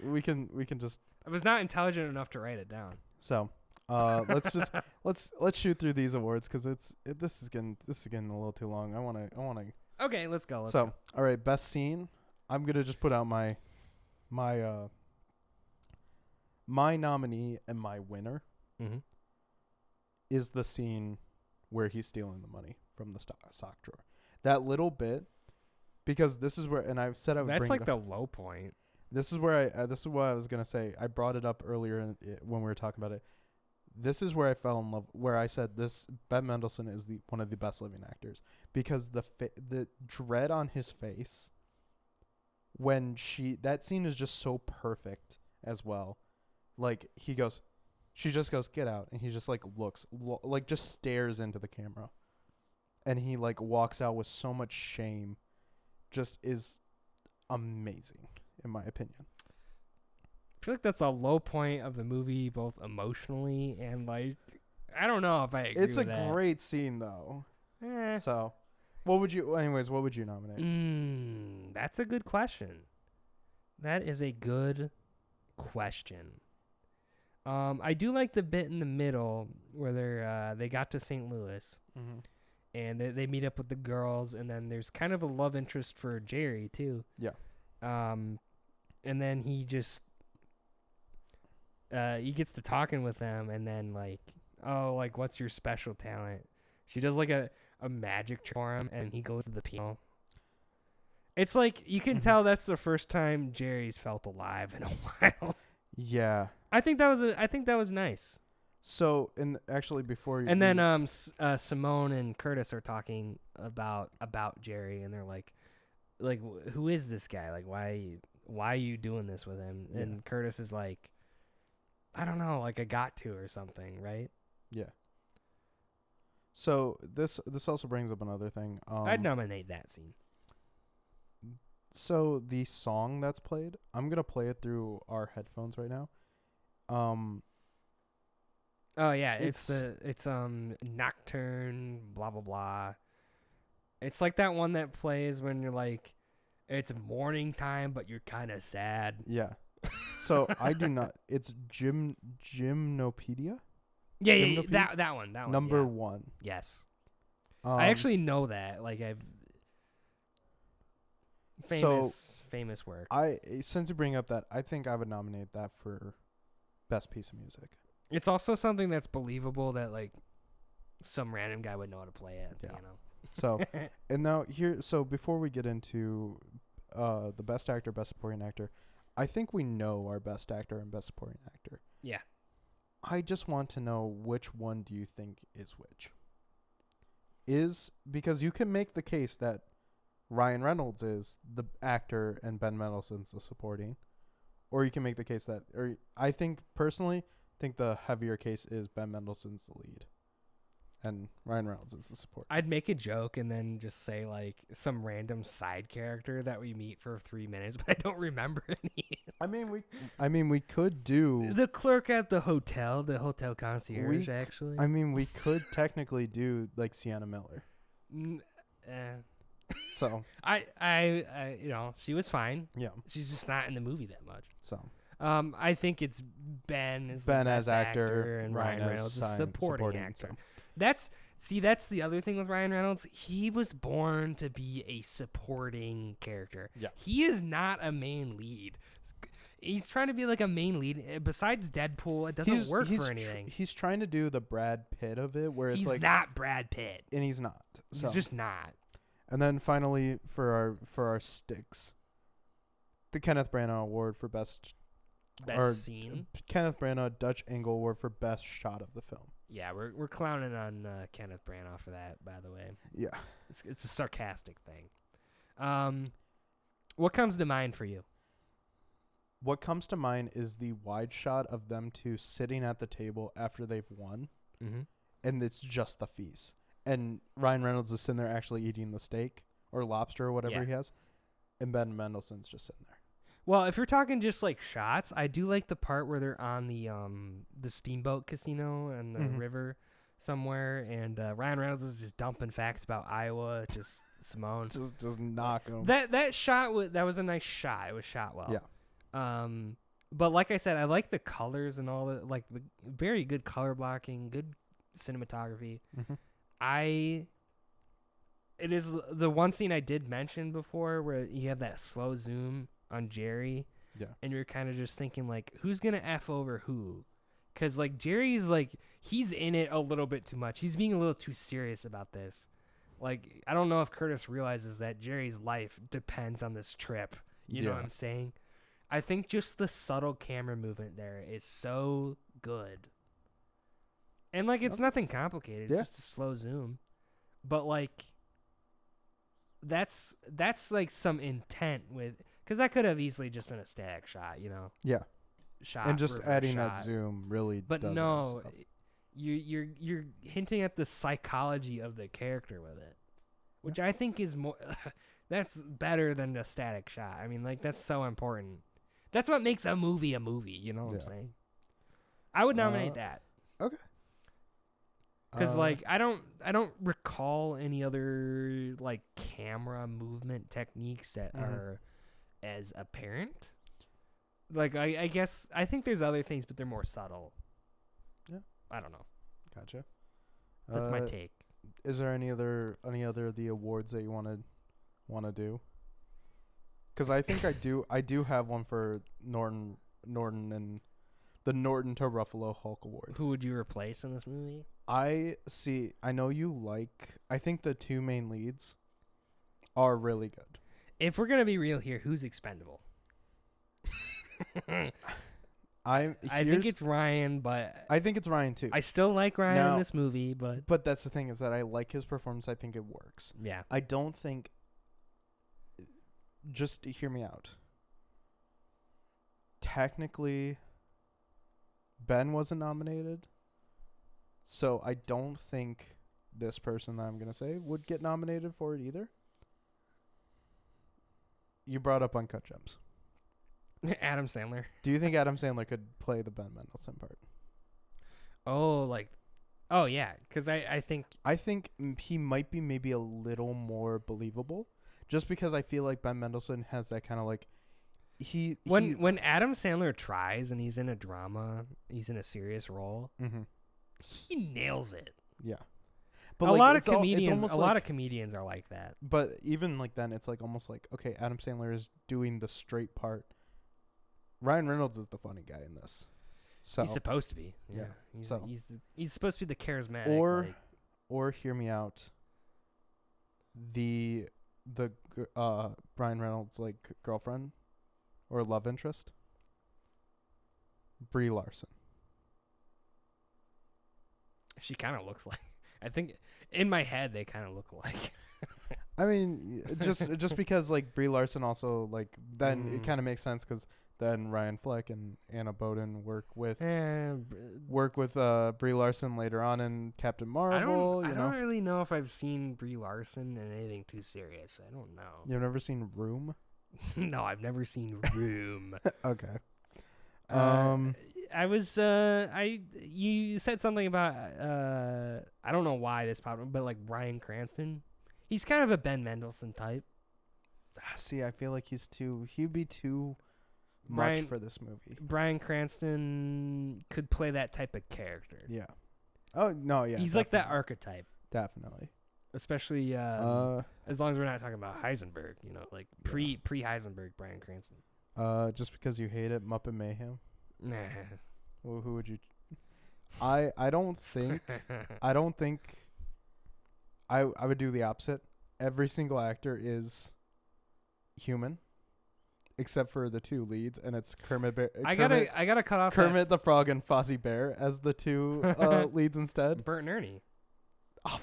we can just. I was not intelligent enough to write it down. So, let's shoot through these awards because this is getting a little too long. I wanna. Okay, let's go. All right, best scene. I'm gonna just put out my nominee and my winner is the scene where he's stealing the money from the sock drawer. That little bit, because this is where, and I've said I would. That's bring like it the up. low point. This is where this is what I was gonna say. I brought it up earlier when we were talking about it. This is where I fell in love. Where I said this Ben Mendelsohn is one of the best living actors because the dread on his face when that scene is just so perfect as well. Like she just goes get out, and he just like looks like just stares into the camera, and he like walks out with so much shame. Just is amazing. In my opinion, I feel like that's a low point of the movie, both emotionally and like, I don't know if I agree it's with a that. great scene though. So, what would you nominate? That's a good question. That is a good question. I do like the bit in the middle where they got to St. Louis and they meet up with the girls, and then there's kind of a love interest for Jerry too. Yeah. And then he just he gets to talking with them, and then like, oh, like what's your special talent? She does like a magic trick for him, and he goes to the piano. It's like you can tell that's the first time Jerry's felt alive in a while. Yeah. I think that was nice. So, and actually before you And then Simone and Curtis are talking about Jerry, and they're like who is this guy? Like why are you doing this with him? Yeah. And Curtis is like, I don't know, like I got to or something, right? Yeah. So this also brings up another thing. I'd nominate that scene. So the song that's played, I'm gonna play it through our headphones right now. Oh yeah, it's Nocturne, blah blah blah. It's like that one that plays when you're like, it's morning time, but you're kind of sad. Yeah. So I do not. It's Gymnopedia. Yeah, that one. Number yeah. 1. Yes. I actually know that. Like I've famous work. Since you bring up that, I think I would nominate that for best piece of music. It's also something that's believable that like some random guy would know how to play it. Yeah. You know. So, and now so before we get into the best actor, best supporting actor, I think we know our best actor and best supporting actor. Yeah. I just want to know which one do you think is which? Because you can make the case that Ryan Reynolds is the actor and Ben Mendelsohn's the supporting, or you can make the case that, or I think personally think the heavier case is Ben Mendelsohn's the lead. and Ryan Reynolds is the support. I'd make a joke and then just say like some random side character that we meet for 3 minutes, but I don't remember any. I mean, we could do. The clerk at the hotel concierge, actually. We could technically do like Sienna Miller. So I she was fine. yeah. She's just not in the movie that much. So I think it's Ben as the Ben best as actor and Ryan Reynolds as supporting actor. So. That's the other thing with Ryan Reynolds. He was born to be a supporting character. Yeah. He is not a main lead. He's trying to be like a main lead. Besides Deadpool, it doesn't work for anything. He's trying to do the Brad Pitt of it, where He's it's like not Brad Pitt, and he's not. So. he's just not. And then finally, for our sticks, the Kenneth Branagh Award for best Scene. Kenneth Branagh Dutch Angle Award for best shot of the film. Yeah, we're clowning on Kenneth Branagh for that, by the way. Yeah, it's a sarcastic thing. What comes to mind for you? What comes to mind is the wide shot of them two sitting at the table after they've won, and it's just the feast. And Ryan Reynolds is sitting there actually eating the steak or lobster or whatever he has, and Ben Mendelsohn's just sitting there. Well, if you're talking just like shots, I do like the part where they're on the steamboat casino and the river somewhere, and Ryan Reynolds is just dumping facts about Iowa, just Simone. just knock him. That shot that was a nice shot. It was shot well. Yeah. But like I said, I like the colors and all the very good color blocking, good cinematography. It is the one scene I did mention before where you have that slow zoom on Jerry. Yeah. And you're kind of just thinking like, who's going to F over who? Cause like Jerry's like, he's in it a little bit too much. He's being a little too serious about this. Like, I don't know if Curtis realizes that Jerry's life depends on this trip. You know what I'm saying? I think just the subtle camera movement there is so good. And, like, it's nothing complicated. It's just a slow zoom. But, like, that's like, some intent with... Because that could have easily just been a static shot, you know? Yeah. Shot, and just adding shot. that zoom really But does no, that stuff. you're hinting at the psychology of the character with it. Which I think is more... that's better than a static shot. I mean, like, that's so important. That's what makes a movie, you know what I'm saying? I would nominate that. Okay. Because like I don't recall any other like camera movement techniques that are as apparent. Like I guess I think there's other things, but they're more subtle. Yeah. I don't know. Gotcha. That's my take. Is there any other of the awards that you want to do? Because I think I do have one for Norton and the Norton to Ruffalo Hulk Award. Who would you replace in this movie? I know you like. I think the two main leads are really good. If we're gonna be real here, who's expendable? I think it's Ryan, but I think it's Ryan too. I still like Ryan in this movie, but that's the thing is that I like his performance. I think it works. Yeah. I don't think. Just hear me out. Technically, Ben wasn't nominated, so I don't think this person that I'm gonna say would get nominated for it either. You brought up Uncut Gems. Adam Sandler. Do you think Adam Sandler could play the Ben Mendelsohn part? Oh yeah, because I think he might be maybe a little more believable, just because I feel like Ben Mendelsohn has that kind of like when Adam Sandler tries and he's in a drama, he's in a serious role, he nails it. Yeah. But a lot of comedians are like that. But even like then, it's like almost like, okay, Adam Sandler is doing the straight part. Ryan Reynolds is the funny guy in this. So he's supposed to be. Yeah. He's supposed to be the charismatic. Or hear me out. The Ryan Reynolds like girlfriend or love interest. Brie Larson. She kind of looks like. I think in my head they kind of look alike. I mean, just because like Brie Larson also like then it kind of makes sense because then Ryan Fleck and Anna Boden work with Brie Larson later on in Captain Marvel. I don't really know if I've seen Brie Larson in anything too serious. I don't know. You've never seen Room? No, I've never seen Room. Okay. You said something about I don't know why this popped up, but like Bryan Cranston, he's kind of a Ben Mendelsohn type. See, I feel like he'd be too much for this movie. Bryan Cranston could play that type of character. Yeah. Oh no, yeah. He's like that archetype. Definitely. Especially as long as we're not talking about Heisenberg, like pre Heisenberg Bryan Cranston. Just because you hate it, Muppet Mayhem. Nah. Well, who would you? I don't think I would do the opposite. Every single actor is human, except for the two leads, and it's Kermit. I gotta cut off Kermit the Frog and Fozzie Bear as the two leads instead. Bert and Ernie. Oh.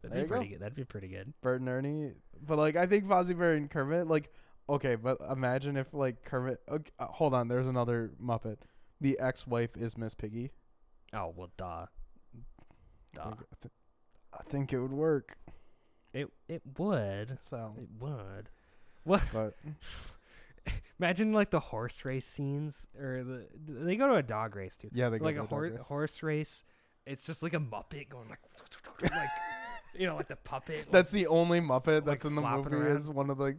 That'd be pretty good. That'd be pretty good. Bert and Ernie, but like I think Fozzie Bear and Kermit, like okay, but imagine if like Kermit. Okay, hold on, there's another Muppet. The ex-wife is Miss Piggy. Oh well, duh. I think it would work. It would. So it would. What? But imagine like the horse race scenes, or they go to a dog race too. Yeah, they go like to a horse race. It's just like a Muppet going like like the puppet. That's the only Muppet that's like in the movie around. is one of the.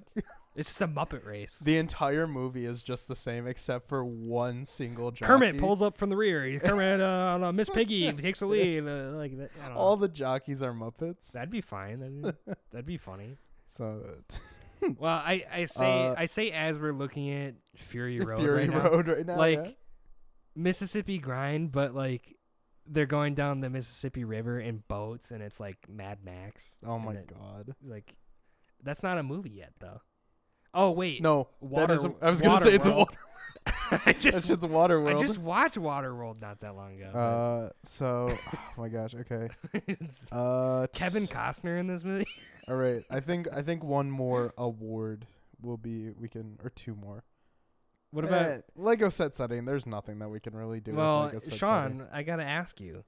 It's just a Muppet race. The entire movie is just the same except for one single jockey. Kermit pulls up from the rear. Kermit on Miss Piggy takes the lead. Like that. I don't know. All the jockeys are Muppets. That'd be fine. That'd be funny. So. Well, I say as we're looking at Fury Road right now, like yeah. Mississippi Grind, but like they're going down the Mississippi River in boats, and it's like Mad Max. Oh my god! Like that's not a movie yet, though. Oh wait, no, I was gonna say it's a water. That's just Waterworld. I just watched Waterworld not that long ago. So, oh my gosh, okay. Kevin Costner in this movie. All right, I think one more award or two more. What about Lego set setting? There's nothing that we can really do. Well, with Lego set Sean, setting. I gotta ask you: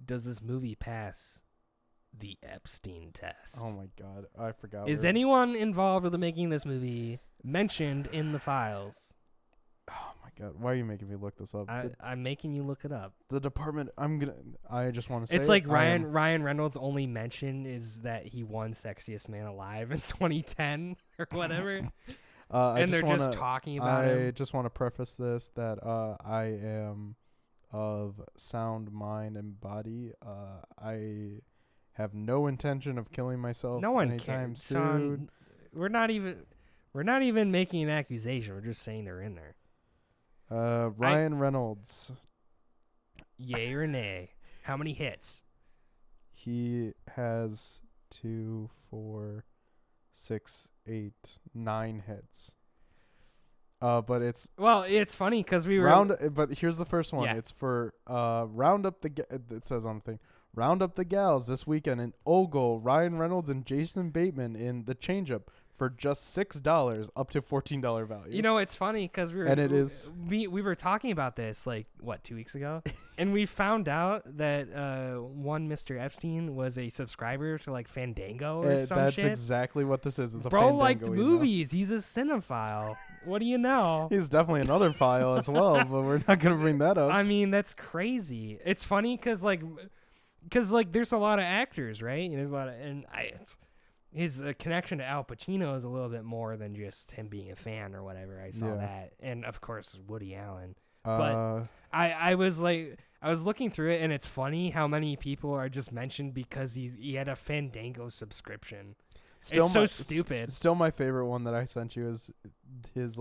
does this movie pass the Epstein test? Oh my god, I forgot. Is anyone involved with the making of this movie mentioned in the files? Oh my god, why are you making me look this up? I'm making you look it up. The department. I just want to say it's like Ryan Reynolds' only mention is that he won Sexiest Man Alive in 2010 or whatever. And they're just talking about him. I just want to preface this that I am of sound mind and body. I have no intention of killing myself. No one anytime cares. soon. Sean, we're not even making an accusation. We're just saying they're in there. Ryan Reynolds. Yay or nay? How many hits? He has 2, 4, 6, 8, 9 hits. But it's funny because we were But here's the first one. Yeah. It's for round up the. It says on the thing, round up the gals this weekend in Ogle. Ryan Reynolds and Jason Bateman in The Change Up for just $6 up to $14 value. It's funny because we were talking about this 2 weeks ago, and we found out that one Mr. Epstein was a subscriber to Fandango or some that's shit. That's exactly what this is. It's a Bro Fandango liked email. movies. He's a cinephile. What do you know? He's definitely another file as well, but we're not gonna bring that up. I mean, that's crazy. It's funny because there's a lot of actors, right? There's a lot of his connection to Al Pacino is a little bit more than just him being a fan or whatever. I saw that, and of course Woody Allen. But I was looking through it, and it's funny how many people are just mentioned because he had a Fandango subscription. It's so stupid. Still, my favorite one that I sent you is his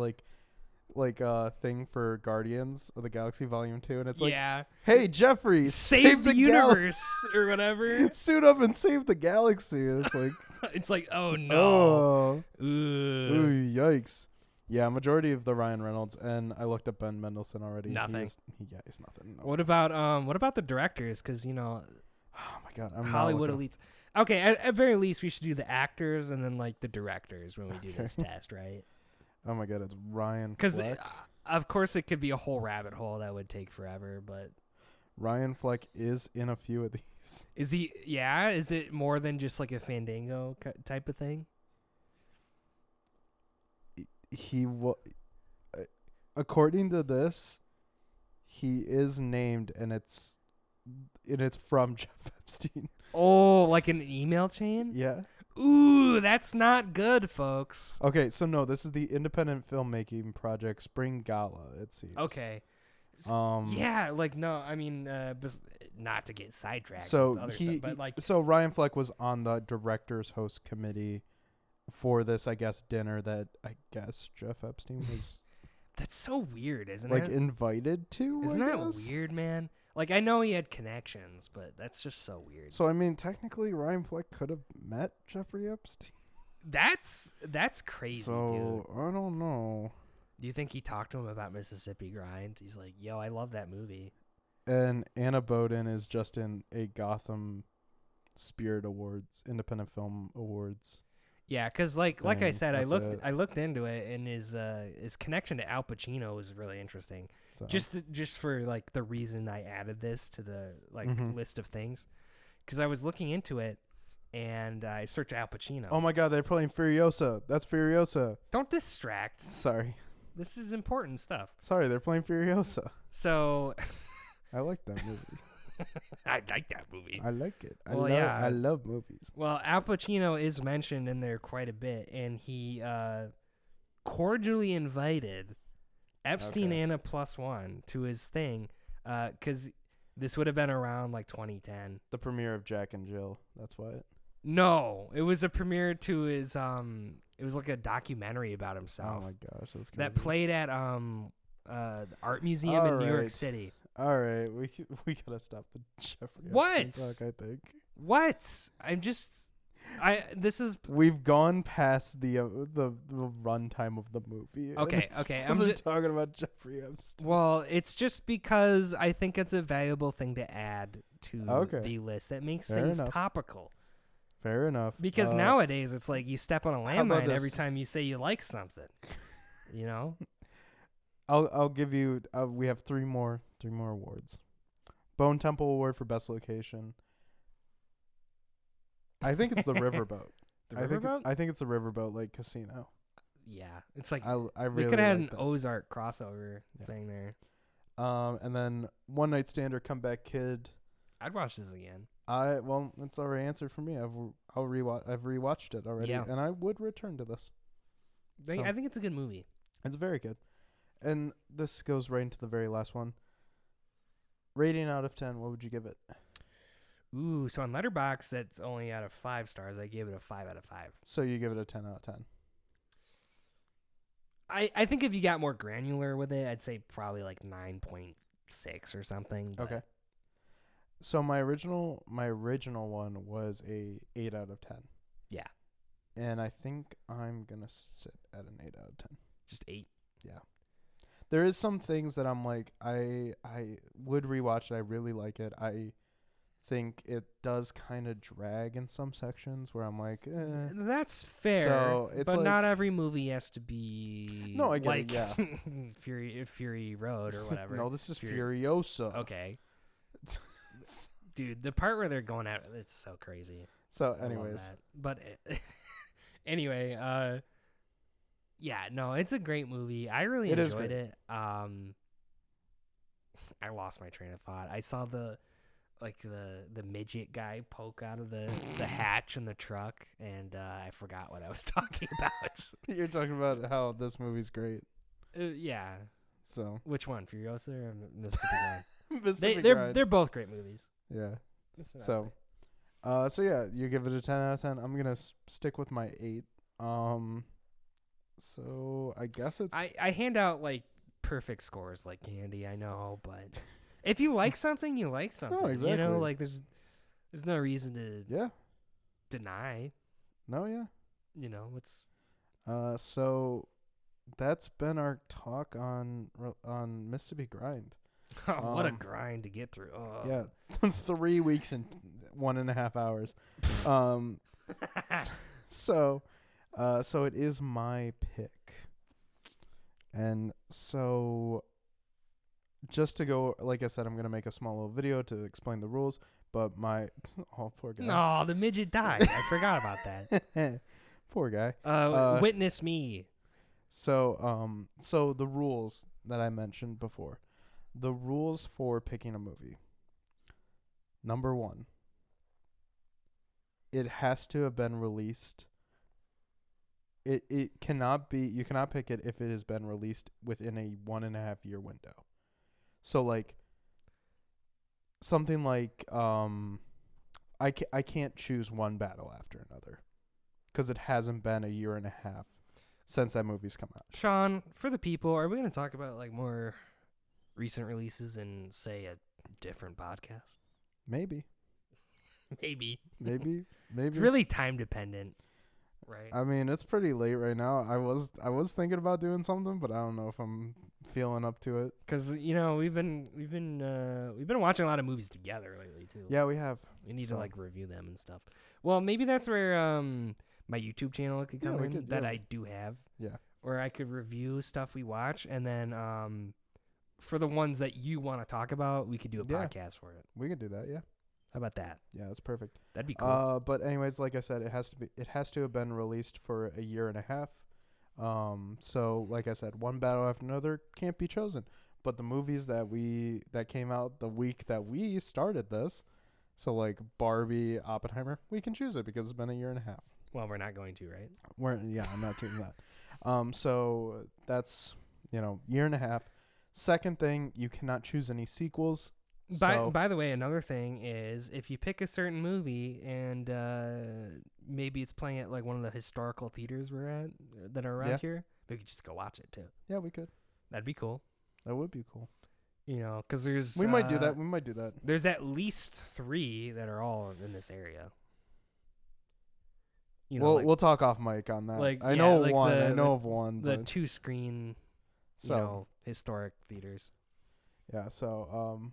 thing for Guardians of the Galaxy Volume 2, and it's hey Jeffrey, save the universe or whatever. Suit up and save the galaxy. And it's like oh no, oh, ooh, yikes. Yeah, majority of the Ryan Reynolds, and I looked up Ben Mendelsohn already. Nothing. He's nothing. No. What about the directors? Because oh my god, Hollywood elites. Okay, at very least, we should do the actors and then like the directors when we do this test, right? Oh my god, it's Ryan Because Fleck. of course it could be a whole rabbit hole that would take forever. But Ryan Fleck is in a few of these. is he? Yeah, is it more than just like a Fandango type of thing? He according to this, he is named, and it's from Jeff Epstein. Oh, like an email chain? Yeah. Ooh, that's not good, folks. Okay, so no, this is the independent filmmaking project Spring Gala. It seems. Okay. Yeah, like no, I mean, not to get sidetracked. So with other stuff, but like, so Ryan Fleck was on the directors host committee for this, I guess, dinner that I guess Jeff Epstein was that's so weird, isn't like it? invited to. Isn't I that guess? weird, man? Like, I know he had connections, but that's just so weird. So I mean, technically, Ryan Fleck could have met Jeffrey Epstein. That's crazy, So dude. I don't know. Do you think he talked to him about Mississippi Grind? He's like, "Yo, I love that movie." And Anna Boden is just in a Gotham Spirit Awards, Independent Film Awards. Yeah, because like I Dang, said, I that's it. looked into it, and his connection to Al Pacino was really interesting. So. Just for like the reason I added this to the Mhm. list of things, because I was looking into it, and I searched Al Pacino. Oh my God, they're playing Furiosa. That's Furiosa. Don't distract. Sorry, This is important stuff. they're playing Furiosa. So I like that movie. I like that movie. I like it. I love movies. Well, Al Pacino is mentioned in there quite a bit, and he cordially invited Epstein Okay. and a +1 to his thing, because this would have been around like 2010. The premiere of Jack and Jill. That's why. No, it was a premiere to his it was like a documentary about Oh himself my gosh, that's crazy. that played at the art museum in New York Alright. City. All right, we gotta stop the Jeffrey What? Epstein talk, I think. What? This is We've gone past the runtime of the movie. and Okay, it's okay, because I'm we're ju- talking about Jeffrey Epstein. well, it's just because I think it's a valuable thing to add to Okay. the list that makes Fair things enough. topical. Fair enough. Because nowadays it's like you step on a how about landmine every this? time you say you like something. You know? I'll give you. We have three more awards. Bone Temple Award for best location. I think it's the Riverboat. The Riverboat? I think it's the Riverboat Lake Casino. Yeah, it's like I we really could have had like an that. Ozark crossover Yeah. thing there. And then One Night Stand or Comeback Kid. I'd watch this again. It's already answered for me. I've rewatched it already, Yeah. and I would return to this. So, I think it's a good movie. it's very good. And this goes right into the very last one. Rating out of 10, what would you give it? Ooh, so on Letterboxd, that's only out of 5 stars. I gave it a 5 out of 5. So you give it a 10 out of 10. I think if you got more granular with it, I'd say probably like 9.6 or something. but- Okay. So my original one was a 8 out of 10. Yeah. And I think I'm going to sit at an 8 out of 10. Just 8. There is some things that I'm like, I would rewatch it. I really like it. I think it does kind of drag in some sections where I'm like, That's fair. So, it's but like- not every movie has to be No, I get like it, yeah. Fury Road or whatever. No, this is Fury- Furiosa. Okay. Dude, the part where they're going out, it's so crazy. So, I love anyways, that. But anyway, yeah, no, it's a great movie. I really It is enjoyed great. it. I lost my train of thought. I saw the midget guy poke out of the hatch in the truck, and I forgot what I was talking about. you're talking about how this movie's great. Yeah, So, which one, Furiosa or Mississippi Grind? Mississippi They're Grind. both great movies. Yeah. That's what I'd So, say. so yeah, you give it a 10 out of 10. I'm gonna stick with my 8. So I guess it's I hand out like perfect scores like candy. I know, but if you like something, you like something. You exactly. know, like there's no reason to yeah. deny. No, yeah. You know, it's So that's been our talk on Mississippi Grind. what a Um, grind to get through. Oh. Yeah, 3 weeks and 1.5 hours. Um, so it is my pick. And so just to go, like I said, I'm going to make a small little video to explain the rules, but oh, poor guy. No, the midget died. I forgot about that. Poor guy. Witness me. So the rules that I mentioned before. The rules for picking a movie. Number 1. It has to have been released. It cannot be, you cannot pick it if it has been released within a 1.5 year window. So like something like I can't choose One Battle After Another because it hasn't been a year and a half since that movie's come out. Sean, for the people, are we going to talk about like more recent releases in say a different podcast? Maybe. Maybe. It's really time dependent, right? I mean, it's pretty late right now. I was thinking about doing something, but I don't know if I'm feeling up to it. Because we've been watching a lot of movies together lately too. Yeah, we have. We need to like review them and stuff. Well, maybe that's where my YouTube channel could come in that I do have. Yeah. Where I could review stuff we watch, and then for the ones that you want to talk about, we could do a podcast for it. We could do that. Yeah. How about that? Yeah, that's perfect. That'd be cool. But anyways, like I said, it has to have been released for a year and a half. So like I said, One Battle After Another can't be chosen. But the movies that came out the week that we started this, so like Barbie, Oppenheimer, we can choose it because it's been a year and a half. Well, we're not going to, right? I'm not doing that. So that's year and a half. Second thing, you cannot choose any sequels. By the way, another thing is if you pick a certain movie and maybe it's playing at like one of the historical theaters we're at that are around here, we could just go watch it too. Yeah, we could. That'd be cool. That would be cool. Because there's we might do that. We might do that. There's at least 3 that are all in this area. We'll talk off mic on that. I know of one. The 2-screen, historic theaters. Yeah. So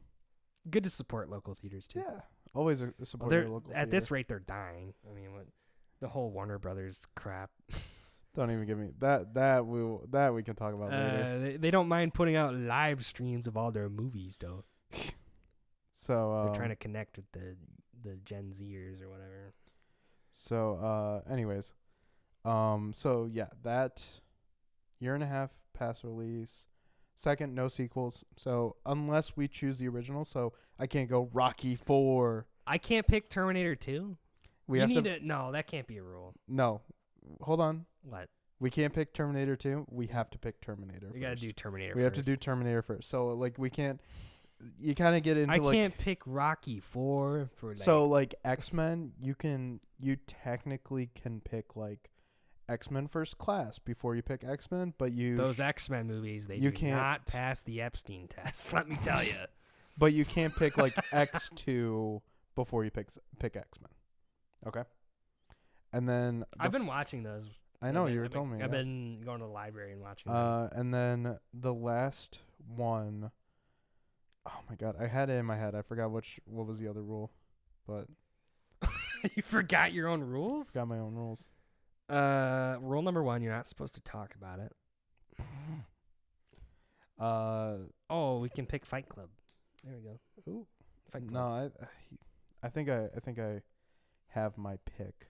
good to support local theaters too. Yeah, always support your local theater. At this rate, they're dying. I mean, the whole Warner Brothers crap. Don't even give me that. We can talk about later. They don't mind putting out live streams of all their movies though. So they're trying to connect with the Gen Zers or whatever. So anyways, so yeah, that year and a half past release. Second, no sequels. So unless we choose the original, so I can't go Rocky 4. I can't pick Terminator 2. No, that can't be a rule. No, hold on. What? We can't pick Terminator 2. We have to pick Terminator. We gotta do Terminator. We have to do Terminator first. So like we can't. You kind of get into. I can't pick Rocky 4 for. So like X-Men, you technically can pick like X-Men First Class before you pick X-Men, but those X-Men movies they cannot pass the Epstein test. Let me tell you. But you can't pick like X2 before you pick X-Men. Okay. And then I've been watching those. I know you were telling me. I've been going to the library and watching them. And then the last one. Oh my god, I had it in my head. I forgot what was the other rule, but you forgot your own rules? Got my own rules. Rule number 1, you're not supposed to talk about it. We can pick Fight Club. There we go. Ooh. Fight Club. No, I think I have my pick.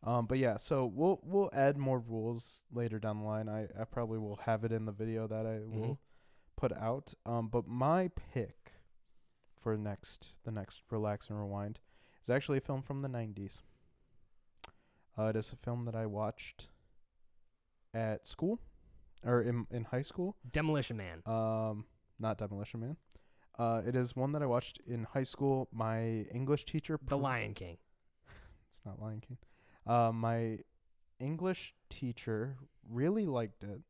But yeah, so we'll add more rules later down the line. I probably will have it in the video that I will put out. But my pick for the next Relax and Rewind is actually a film from the 90s. It is a film that I watched at school, or in high school. Demolition Man. Not Demolition Man. It is one that I watched in high school. My English teacher. The Lion King. It's not Lion King. My English teacher really liked it,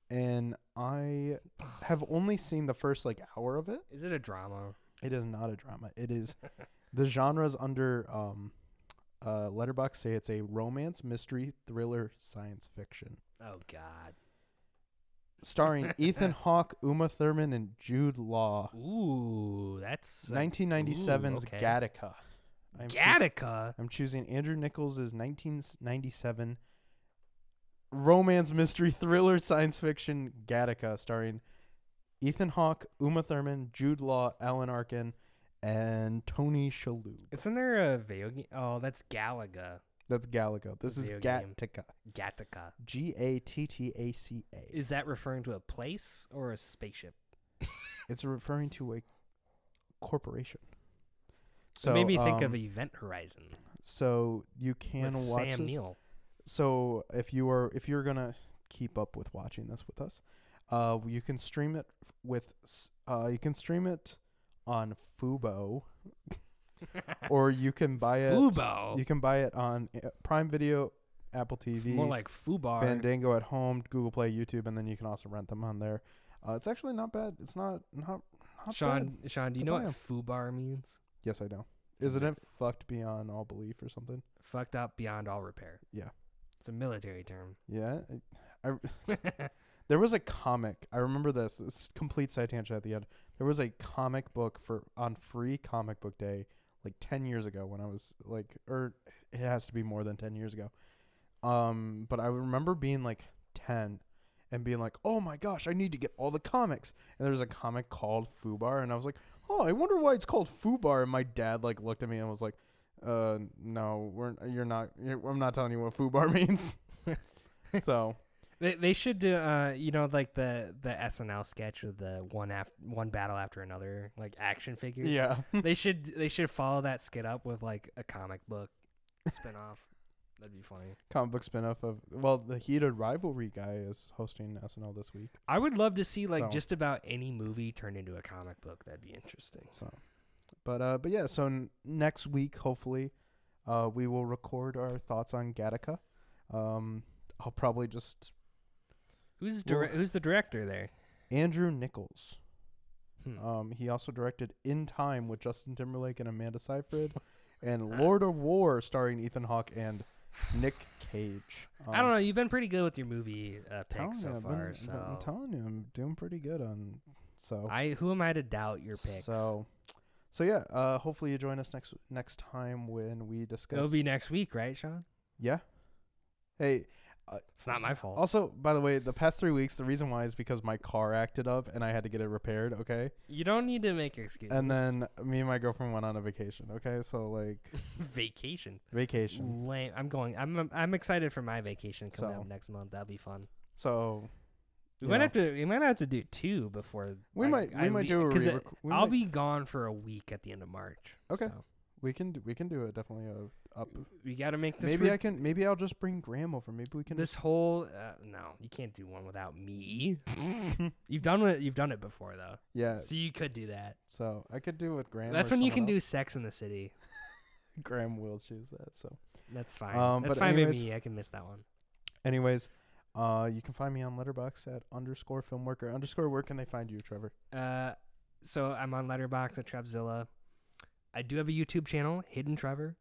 and I have only seen the first hour of it. Is it a drama? It is not a drama. It is the genres under Letterboxd say it's a romance, mystery, thriller, science fiction. Oh God. Starring Ethan Hawke, Uma Thurman, and Jude Law. Ooh, that's 1997's Gattaca. Gattaca. I'm choosing Andrew Nichols' 1997 romance, mystery, thriller, science fiction Gattaca, starring Ethan Hawke, Uma Thurman, Jude Law, Alan Arkin, and Tony Shalhoub. Isn't there a video game? Oh, that's Galaga. That's Galaga. This is Video game. Gattaca. Gattaca. Gattaca. Is that referring to a place or a spaceship? It's referring to a corporation. So It made me think of Event Horizon. So you can with watch Sam this. Neill. So if you're gonna keep up with watching this with us, you can stream it on Fubo, or you can buy it. Fubo. You can buy it on Prime Video, Apple TV, More like Fubar. Fandango at home, Google Play, YouTube, and then you can also rent them on there. It's actually not bad. It's not Sean, bad. Sean, do you know what Fubar means? Yes, I know. Isn't it fucked beyond all belief or something? Fucked up beyond all repair. Yeah. It's a military term. Yeah. There was a comic. I remember this. This complete side tangent at the end. There was a comic book on Free Comic Book Day like 10 years ago when I was like, or it has to be more than 10 years ago. But I remember being like 10 and being like, oh my gosh, I need to get all the comics. And there was a comic called Fubar, and I was like, oh, I wonder why it's called Fubar. And my dad like looked at me and was like, no, I'm not telling you what Fubar means. So they should do like the SNL sketch with the one battle after another, like action figures. yeah. they should follow that skit up with like a comic book spinoff. That'd be funny. Comic book spinoff of the Heated Rivalry guy is hosting SNL this week. I would love to see just about any movie turned into a comic book. That'd be interesting. So, but yeah. So next week, hopefully, we will record our thoughts on Gattaca. I'll probably just who's the director there? Andrew Nichols. He also directed In Time with Justin Timberlake and Amanda Seyfried, and Lord of War starring Ethan Hawke and Nick Cage. I don't know. You've been pretty good with your movie picks so far. I'm telling you, I'm doing pretty good on. So who am I to doubt your picks? So yeah. Hopefully you join us next time when we discuss. It'll be next week, right, Sean? Yeah. Hey. It's not my fault. Also, by the way, the past 3 weeks, the reason why is because my car acted up and I had to get it repaired. Okay. You don't need to make excuses. And then me and my girlfriend went on a vacation. Okay, so like vacation. Lame. I'm excited for my vacation coming up next month. That'll be fun. So we might have to do 2 before. We might do because I'll be gone for a week at the end of March. Okay. So. We can do it definitely up. We got to make this. Maybe I'll just bring Graham over. Maybe we can. This whole no, you can't do one without me. You've done it before though. Yeah. So you could do that. So I could do it with Graham. That's when you can do Sex in the City. Graham will choose that. So that's fine. That's fine with me. I can miss that one. Anyways, you can find me on Letterboxd at _filmworker_ Where can they find you, Trevor? So I'm on Letterboxd at Trevzilla. I do have a YouTube channel, Hidden Trevor.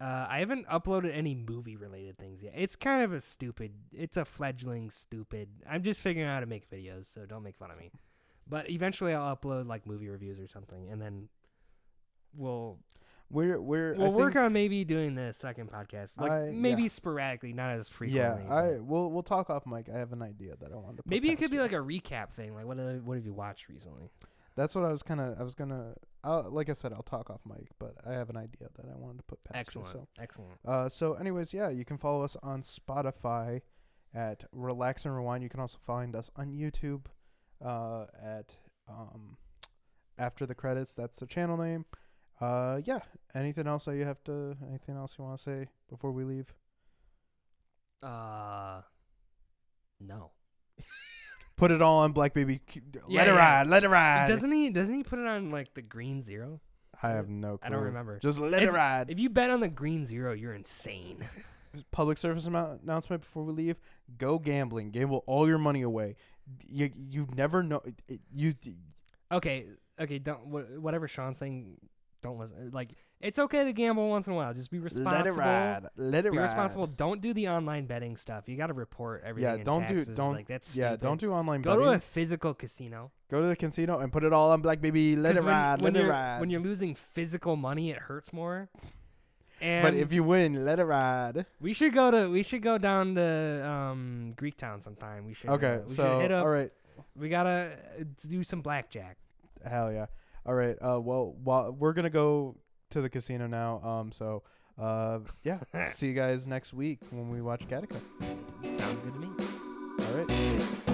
I haven't uploaded any movie-related things yet. It's kind of it's a fledgling stupid. I'm just figuring out how to make videos, so don't make fun of me. But eventually I'll upload like movie reviews or something, and then we'll work on maybe doing the second podcast, like sporadically, not as frequently. Yeah, we'll talk off mic. I have an idea that I want to. Maybe it could be like a recap thing. Like what have you watched recently? That's what I was gonna. Like I said, I'll talk off mic, but I have an idea that I wanted to put past. Excellent. So anyways, yeah, you can follow us on Spotify at Relax and Rewind. You can also find us on YouTube at After the Credits. That's the channel name. Yeah. Anything else you want to say before we leave? No. Put it all on Black Baby. Let it ride. Doesn't he put it on like the Green Zero? I have no clue. I don't remember. Just let it ride. If you bet on the Green Zero, you're insane. Public service announcement before we leave. Go gambling. Gamble all your money away. You never know. Okay. Don't whatever Sean's saying. Don't listen. Like, it's okay to gamble once in a while. Just be responsible. Let it ride. Let it Be ride. responsible. Don't do the online betting stuff. You got to report everything. Yeah, in don't taxes. do don't like that's yeah, stupid. don't do online Go betting. to a physical casino. Go to the casino and put it all on black, baby. Let it ride. Let it ride. When you're losing physical money, it hurts more. And But if you win, let it ride. we should go down to Greek Town sometime. We should. Okay, we so should hit up. all right. We gotta do some blackjack. Hell yeah. All right. Well, we're gonna go to the casino now. So, yeah. See you guys next week when we watch Gattaca. Sounds good to me. All right.